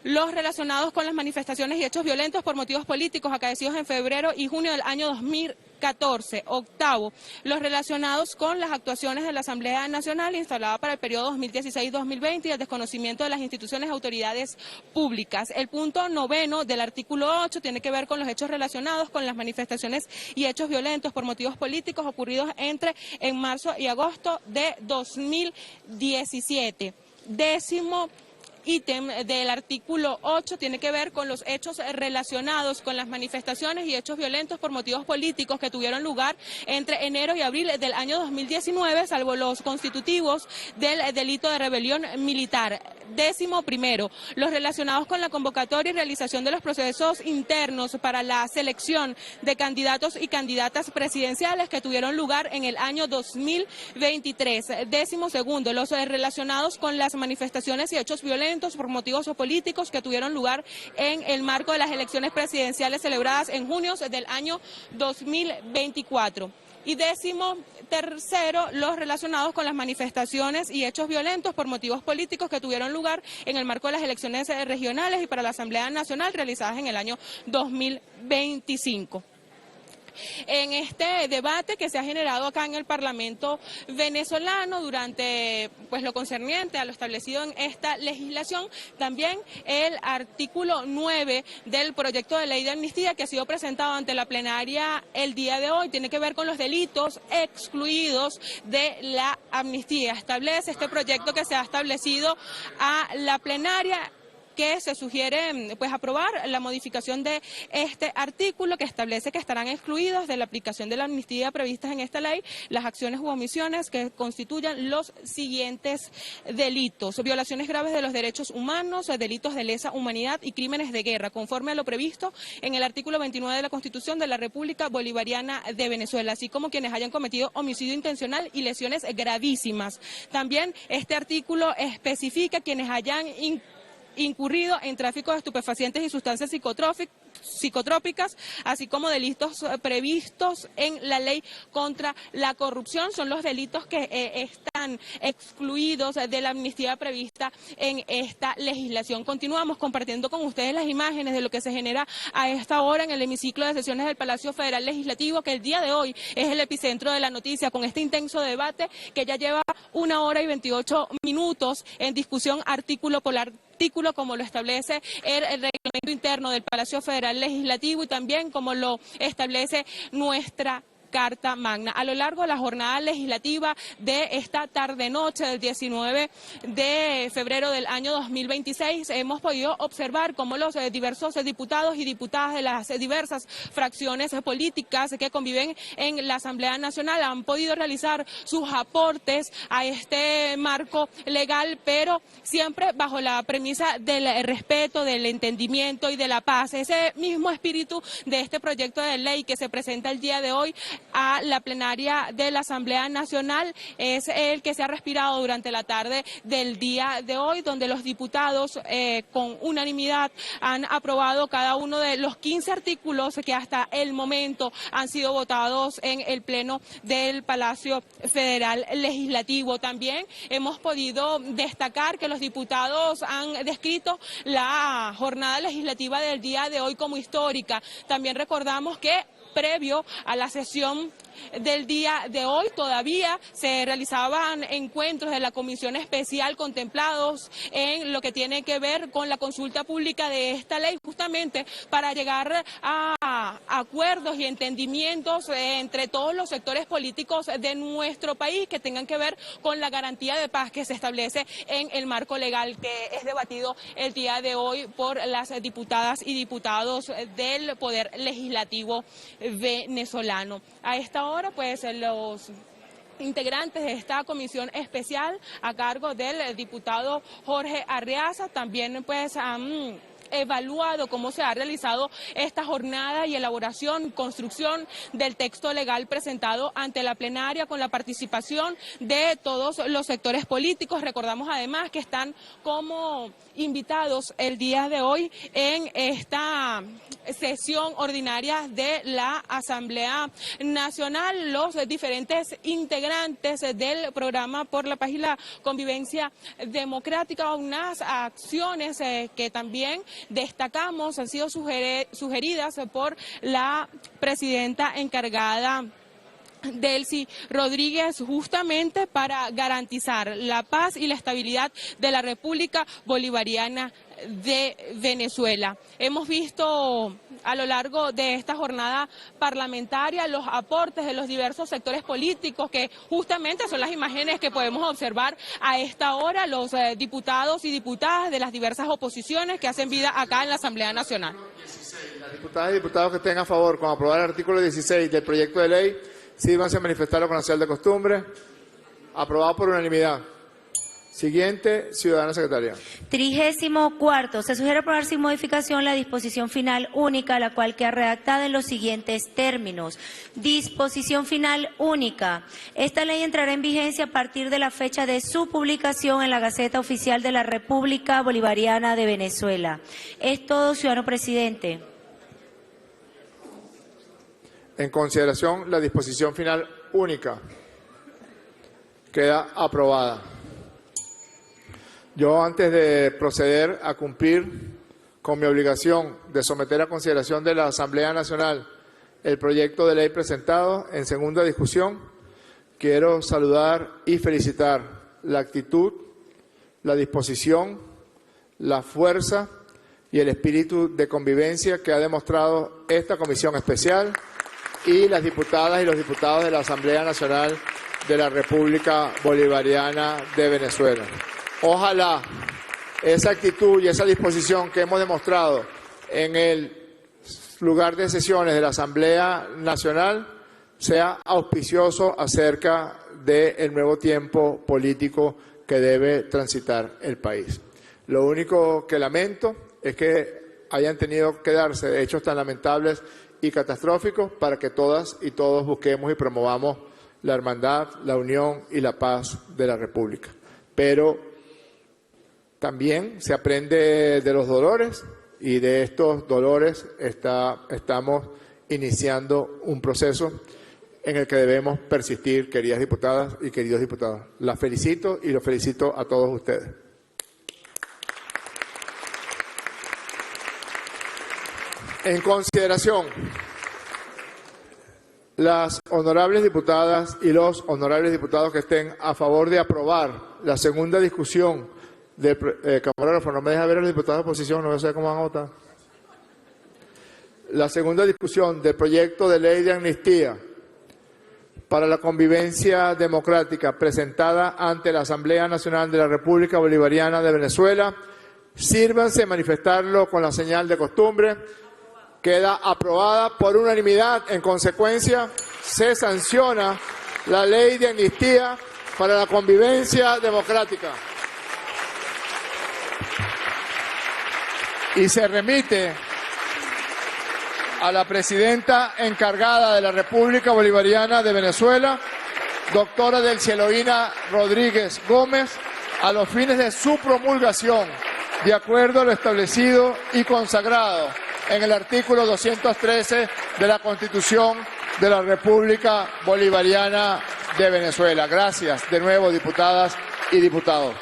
Los relacionados con las manifestaciones y hechos violentos por motivos políticos acaecidos en febrero y junio del año 2014. Octavo, los relacionados con las actuaciones de la Asamblea Nacional instalada para el periodo 2016-2020 y el desconocimiento de las instituciones y autoridades públicas. El punto noveno del artículo 8 tiene que ver con los hechos relacionados con las manifestaciones y hechos violentos por motivos políticos ocurridos en marzo y agosto de 2017. Décimo ítem del artículo 8 tiene que ver con los hechos relacionados con las manifestaciones y hechos violentos por motivos políticos que tuvieron lugar entre enero y abril del año 2019, salvo los constitutivos del delito de rebelión militar. Décimo primero, los relacionados con la convocatoria y realización de los procesos internos para la selección de candidatos y candidatas presidenciales que tuvieron lugar en el año 2023. Décimo segundo, los relacionados con las manifestaciones y hechos violentos por motivos políticos que tuvieron lugar en el marco de las elecciones presidenciales celebradas en junio del año 2024. Y décimo tercero, los relacionados con las manifestaciones y hechos violentos por motivos políticos que tuvieron lugar en el marco de las elecciones regionales y para la Asamblea Nacional realizadas en el año 2025. En este debate que se ha generado acá en el Parlamento venezolano durante lo concerniente a lo establecido en esta legislación, también el artículo 9 del proyecto de ley de amnistía que ha sido presentado ante la plenaria el día de hoy tiene que ver con los delitos excluidos de la amnistía. Establece este proyecto que se ha establecido a la plenaria que se sugiere pues aprobar la modificación de este artículo que establece que estarán excluidos de la aplicación de la amnistía previstas en esta ley las acciones u omisiones que constituyan los siguientes delitos: violaciones graves de los derechos humanos, delitos de lesa humanidad y crímenes de guerra, conforme a lo previsto en el artículo 29 de la Constitución de la República Bolivariana de Venezuela, así como quienes hayan cometido homicidio intencional y lesiones gravísimas. También este artículo especifica quienes hayan incurrido en tráfico de estupefacientes y sustancias psicotrópicas, así como delitos previstos en la ley contra la corrupción. Son los delitos que están excluidos de la amnistía prevista en esta legislación. Continuamos compartiendo con ustedes las imágenes de lo que se genera a esta hora en el hemiciclo de sesiones del Palacio Federal Legislativo, que el día de hoy es el epicentro de la noticia, con este intenso debate que ya lleva 1 hora y 28 minutos en discusión artículo por artículo, como lo establece el reglamento interno del Palacio Federal Legislativo y también como lo establece nuestra Carta Magna. A lo largo de la jornada legislativa de esta tarde-noche del 19 de febrero del año 2026, hemos podido observar cómo los diversos diputados y diputadas de las diversas fracciones políticas que conviven en la Asamblea Nacional han podido realizar sus aportes a este marco legal, pero siempre bajo la premisa del respeto, del entendimiento y de la paz. Ese mismo espíritu de este proyecto de ley que se presenta el día de hoy a la plenaria de la Asamblea Nacional es el que se ha respirado durante la tarde del día de hoy, donde los diputados con unanimidad han aprobado cada uno de los 15 artículos que hasta el momento han sido votados en el Pleno del Palacio Federal Legislativo. También hemos podido destacar que los diputados han descrito la jornada legislativa del día de hoy como histórica. También recordamos que previo a la sesión del día de hoy todavía se realizaban encuentros de la Comisión Especial contemplados en lo que tiene que ver con la consulta pública de esta ley, justamente para llegar a acuerdos y entendimientos entre todos los sectores políticos de nuestro país que tengan que ver con la garantía de paz que se establece en el marco legal que es debatido el día de hoy por las diputadas y diputados del Poder Legislativo venezolano. A esta hora, pues, los integrantes de esta comisión especial a cargo del diputado Jorge Arreaza también pues han evaluado cómo se ha realizado esta jornada y elaboración, construcción del texto legal presentado ante la plenaria con la participación de todos los sectores políticos. Recordamos además que están como invitados el día de hoy en esta sesión ordinaria de la Asamblea Nacional los diferentes integrantes del programa por la paz y la convivencia democrática. Unas acciones que también destacamos han sido sugeridas por la presidenta encargada Delcy Rodríguez, justamente para garantizar la paz y la estabilidad de la República Bolivariana de Venezuela. Hemos visto a lo largo de esta jornada parlamentaria los aportes de los diversos sectores políticos que justamente son las imágenes que podemos observar a esta hora, los diputados y diputadas de las diversas oposiciones que hacen vida acá en la Asamblea Nacional. Las diputadas y diputados que estén a favor con aprobar el artículo 16 del proyecto de ley, sírvanse a manifestarlo con la señal de costumbre. Aprobado por unanimidad. Siguiente, ciudadana secretaria. 34. Se sugiere aprobar sin modificación la disposición final única, la cual queda redactada en los siguientes términos. Disposición final única. Esta ley entrará en vigencia a partir de la fecha de su publicación en la Gaceta Oficial de la República Bolivariana de Venezuela. Es todo, ciudadano presidente. En consideración, la disposición final única queda aprobada. Yo, antes de proceder a cumplir con mi obligación de someter a consideración de la Asamblea Nacional el proyecto de ley presentado en segunda discusión, quiero saludar y felicitar la actitud, la disposición, la fuerza y el espíritu de convivencia que ha demostrado esta comisión especial y las diputadas y los diputados de la Asamblea Nacional de la República Bolivariana de Venezuela. Ojalá esa actitud y esa disposición que hemos demostrado en el lugar de sesiones de la Asamblea Nacional sea auspicioso acerca del nuevo tiempo político que debe transitar el país. Lo único que lamento es que hayan tenido que darse hechos tan lamentables y catastróficos para que todas y todos busquemos y promovamos la hermandad, la unión y la paz de la República. Pero también se aprende de los dolores y de estos dolores estamos iniciando un proceso en el que debemos persistir, queridas diputadas y queridos diputados. Las felicito y los felicito a todos ustedes. En consideración, las honorables diputadas y los honorables diputados que estén a favor de aprobar la segunda discusión del camarógrafo, no me deja ver a los diputados de oposición, no sé cómo van a votar. La segunda discusión del proyecto de ley de amnistía para la convivencia democrática presentada ante la Asamblea Nacional de la República Bolivariana de Venezuela, sírvanse manifestarlo con la señal de costumbre. Queda aprobada por unanimidad. En consecuencia, se sanciona la ley de amnistía para la convivencia democrática. Y se remite a la presidenta encargada de la República Bolivariana de Venezuela, doctora Delcieloína Rodríguez Gómez, a los fines de su promulgación, de acuerdo a lo establecido y consagrado en el artículo 213 de la Constitución de la República Bolivariana de Venezuela. Gracias de nuevo, diputadas y diputados.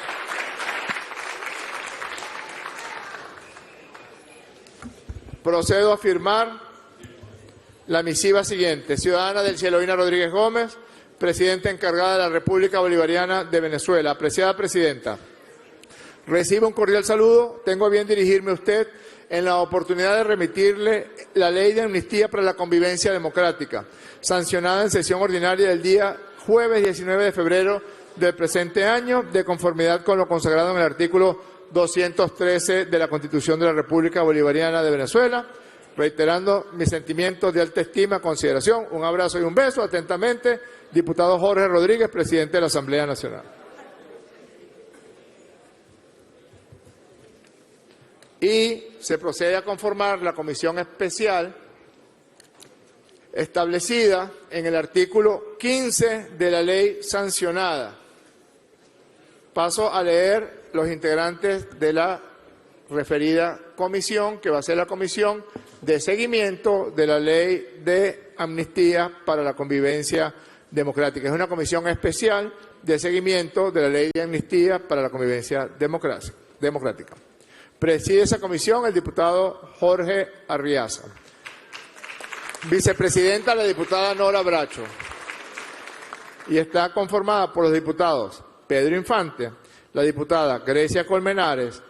Procedo a firmar la misiva siguiente. Ciudadana Delcieloína Rodríguez Gómez, presidenta encargada de la República Bolivariana de Venezuela. Apreciada presidenta, recibo un cordial saludo. Tengo a bien dirigirme a usted en la oportunidad de remitirle la ley de amnistía para la convivencia democrática, sancionada en sesión ordinaria del día jueves 19 de febrero del presente año, de conformidad con lo consagrado en el artículo 213 de la Constitución de la República Bolivariana de Venezuela, reiterando mis sentimientos de alta estima, consideración. Un abrazo y un beso. Atentamente, diputado Jorge Rodríguez, presidente de la Asamblea Nacional. Y se procede a conformar la comisión especial establecida en el artículo 15 de la ley sancionada. Paso a leer los integrantes de la referida comisión, que va a ser la comisión de seguimiento de la ley de amnistía para la convivencia democrática. Es una comisión especial de seguimiento de la ley de amnistía para la convivencia democrática. Preside esa comisión el diputado Jorge Arriaza. Vicepresidenta, la diputada Nora Bracho. Y está conformada por los diputados Pedro Infante, la diputada Grecia Colmenares,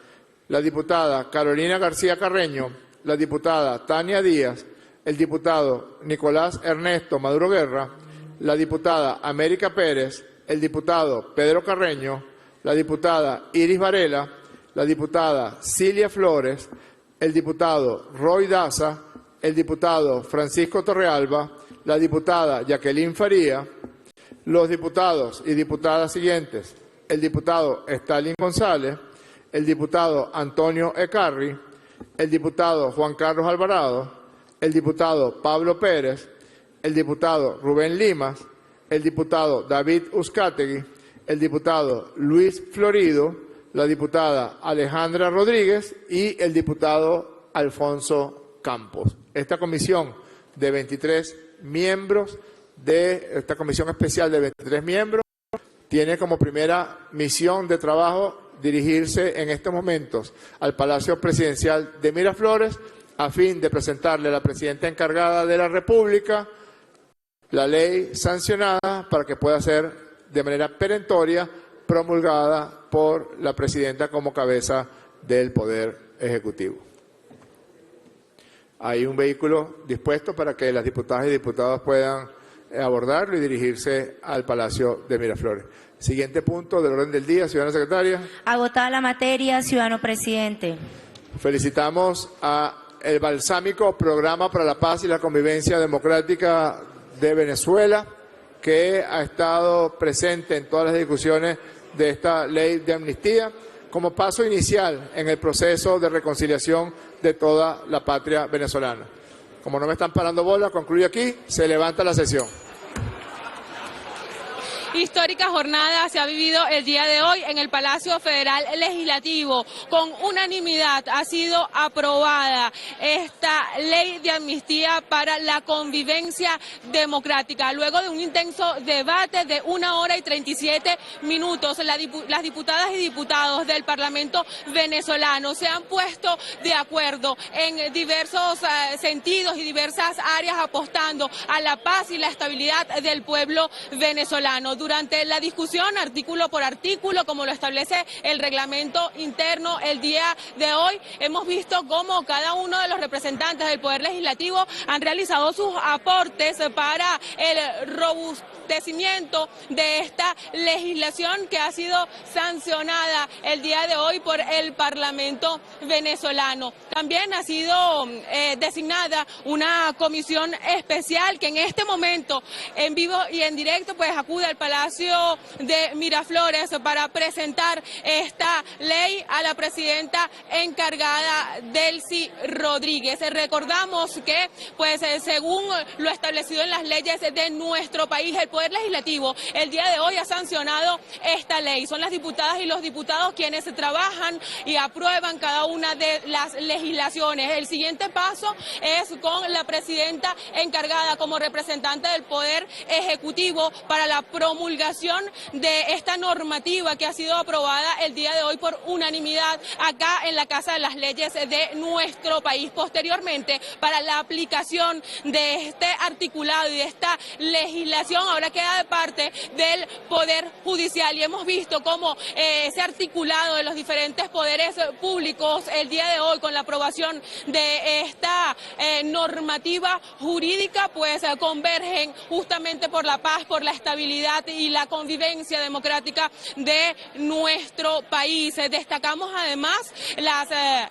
la diputada Carolina García Carreño, la diputada Tania Díaz, el diputado Nicolás Ernesto Maduro Guerra, la diputada América Pérez, el diputado Pedro Carreño, la diputada Iris Varela, la diputada Cilia Flores, el diputado Roy Daza, el diputado Francisco Torrealba, la diputada Jacqueline Faría, los diputados y diputadas siguientes: el diputado Stalin González, el diputado Antonio Ecarri, el diputado Juan Carlos Alvarado, el diputado Pablo Pérez, el diputado Rubén Limas, el diputado David Uzcategui, el diputado Luis Florido, la diputada Alejandra Rodríguez y el diputado Alfonso Campos. Esta comisión de 23 miembros, esta comisión especial de 23 miembros, tiene como primera misión de trabajo dirigirse en estos momentos al Palacio Presidencial de Miraflores a fin de presentarle a la presidenta encargada de la República la ley sancionada para que pueda ser de manera perentoria promulgada por la presidenta como cabeza del Poder Ejecutivo. Hay un vehículo dispuesto para que las diputadas y diputados puedan abordarlo y dirigirse al Palacio de Miraflores. Siguiente punto del orden del día, ciudadana secretaria. Agotada la materia, ciudadano presidente. Felicitamos a el balsámico Programa para la Paz y la Convivencia Democrática de Venezuela, que ha estado presente en todas las discusiones de esta ley de amnistía, como paso inicial en el proceso de reconciliación de toda la patria venezolana. Como no me están parando bola, concluyo aquí, se levanta la sesión. Histórica jornada se ha vivido el día de hoy en el Palacio Federal Legislativo. Con unanimidad ha sido aprobada esta ley de amnistía para la convivencia democrática. Luego de un intenso debate de 1 hora y 37 minutos, las diputadas y diputados del Parlamento venezolano se han puesto de acuerdo en diversos sentidos y diversas áreas, apostando a la paz y la estabilidad del pueblo venezolano. Durante la discusión, artículo por artículo, como lo establece el reglamento interno, el día de hoy hemos visto cómo cada uno de los representantes del Poder Legislativo han realizado sus aportes para el robustecimiento de esta legislación que ha sido sancionada el día de hoy por el Parlamento venezolano. También ha sido designada una comisión especial que en este momento, en vivo y en directo, pues acude al Palacio de Miraflores para presentar esta ley a la presidenta encargada, Delcy Rodríguez. Recordamos que, pues, según lo establecido en las leyes de nuestro país, el Poder Legislativo el día de hoy ha sancionado esta ley. Son las diputadas y los diputados quienes trabajan y aprueban cada una de las legislaciones. El siguiente paso es con la presidenta encargada como representante del Poder Ejecutivo para la promulgación de esta normativa que ha sido aprobada el día de hoy por unanimidad acá en la Casa de las Leyes de nuestro país. Posteriormente, para la aplicación de este articulado y de esta legislación, ahora queda de parte del Poder Judicial, y hemos visto cómo ese articulado de los diferentes poderes públicos el día de hoy, con la aprobación de esta normativa jurídica, pues convergen justamente por la paz, por la estabilidad y la convivencia democrática de nuestro país. Destacamos además las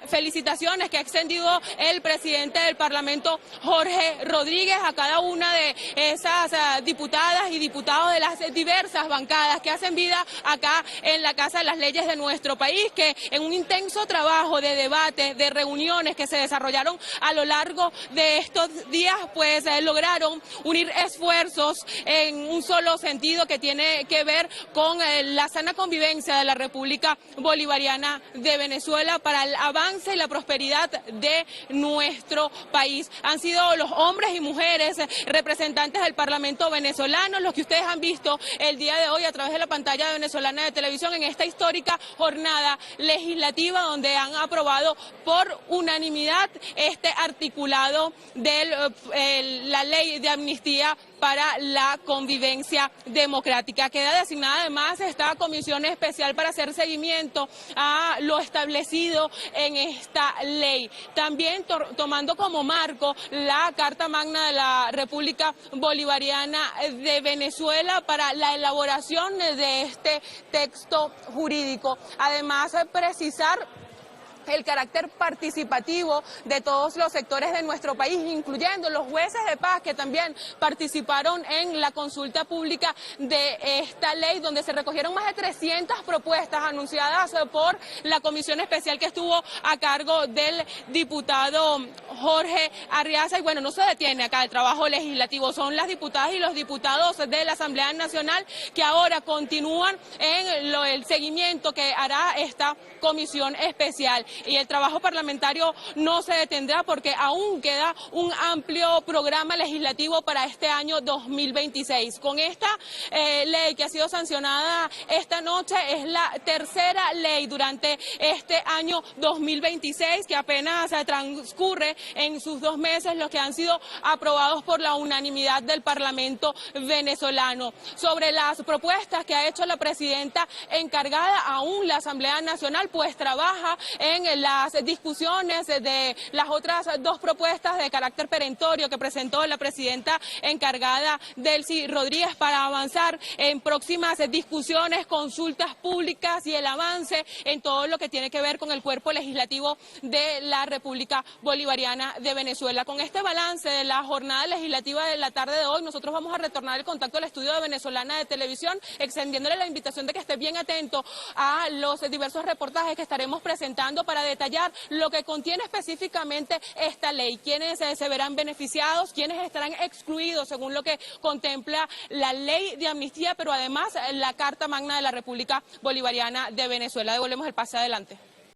felicitaciones que ha extendido el presidente del Parlamento, Jorge Rodríguez, a cada una de esas diputadas y diputados de las diversas bancadas que hacen vida acá en la Casa de las Leyes de nuestro país, que en un intenso trabajo de debate, de reuniones que se desarrollaron a lo largo de estos días, pues lograron unir esfuerzos en un solo sentido, que tiene que ver con la sana convivencia de la República Bolivariana de Venezuela para el avance y la prosperidad de nuestro país. Han sido los hombres y mujeres representantes del Parlamento venezolano los que ustedes han visto el día de hoy a través de la pantalla venezolana de televisión en esta histórica jornada legislativa, donde han aprobado por unanimidad este articulado de la ley de amnistía para la convivencia democrática. Queda designada además esta comisión especial para hacer seguimiento a lo establecido en esta ley. También tomando como marco la Carta Magna de la República Bolivariana de Venezuela para la elaboración de este texto jurídico. Además, precisar el carácter participativo de todos los sectores de nuestro país, incluyendo los jueces de paz que también participaron en la consulta pública de esta ley, donde se recogieron más de 300 propuestas anunciadas por la comisión especial que estuvo a cargo del diputado Jorge Arriaza. Y bueno, no se detiene acá el trabajo legislativo, son las diputadas y los diputados de la Asamblea Nacional que ahora continúan en el seguimiento que hará esta comisión especial. Y el trabajo parlamentario no se detendrá porque aún queda un amplio programa legislativo para este año 2026. Con esta ley que ha sido sancionada esta noche, es la tercera ley durante este año 2026 que apenas transcurre en sus 2 meses, los que han sido aprobados por la unanimidad del Parlamento venezolano. Sobre las propuestas que ha hecho la presidenta encargada, aún la Asamblea Nacional pues trabaja en las discusiones de las otras dos propuestas de carácter perentorio que presentó la presidenta encargada, Delcy Rodríguez, para avanzar en próximas discusiones, consultas públicas y el avance en todo lo que tiene que ver con el cuerpo legislativo de la República Bolivariana de Venezuela. Con este balance de la jornada legislativa de la tarde de hoy, nosotros vamos a retornar el contacto al estudio de Venezolana de Televisión, extendiéndole la invitación de que esté bien atento a los diversos reportajes que estaremos presentando para detallar lo que contiene específicamente esta ley, quiénes se verán beneficiados, quiénes estarán excluidos según lo que contempla la ley de amnistía, pero además la Carta Magna de la República Bolivariana de Venezuela. Devolvemos el pase adelante.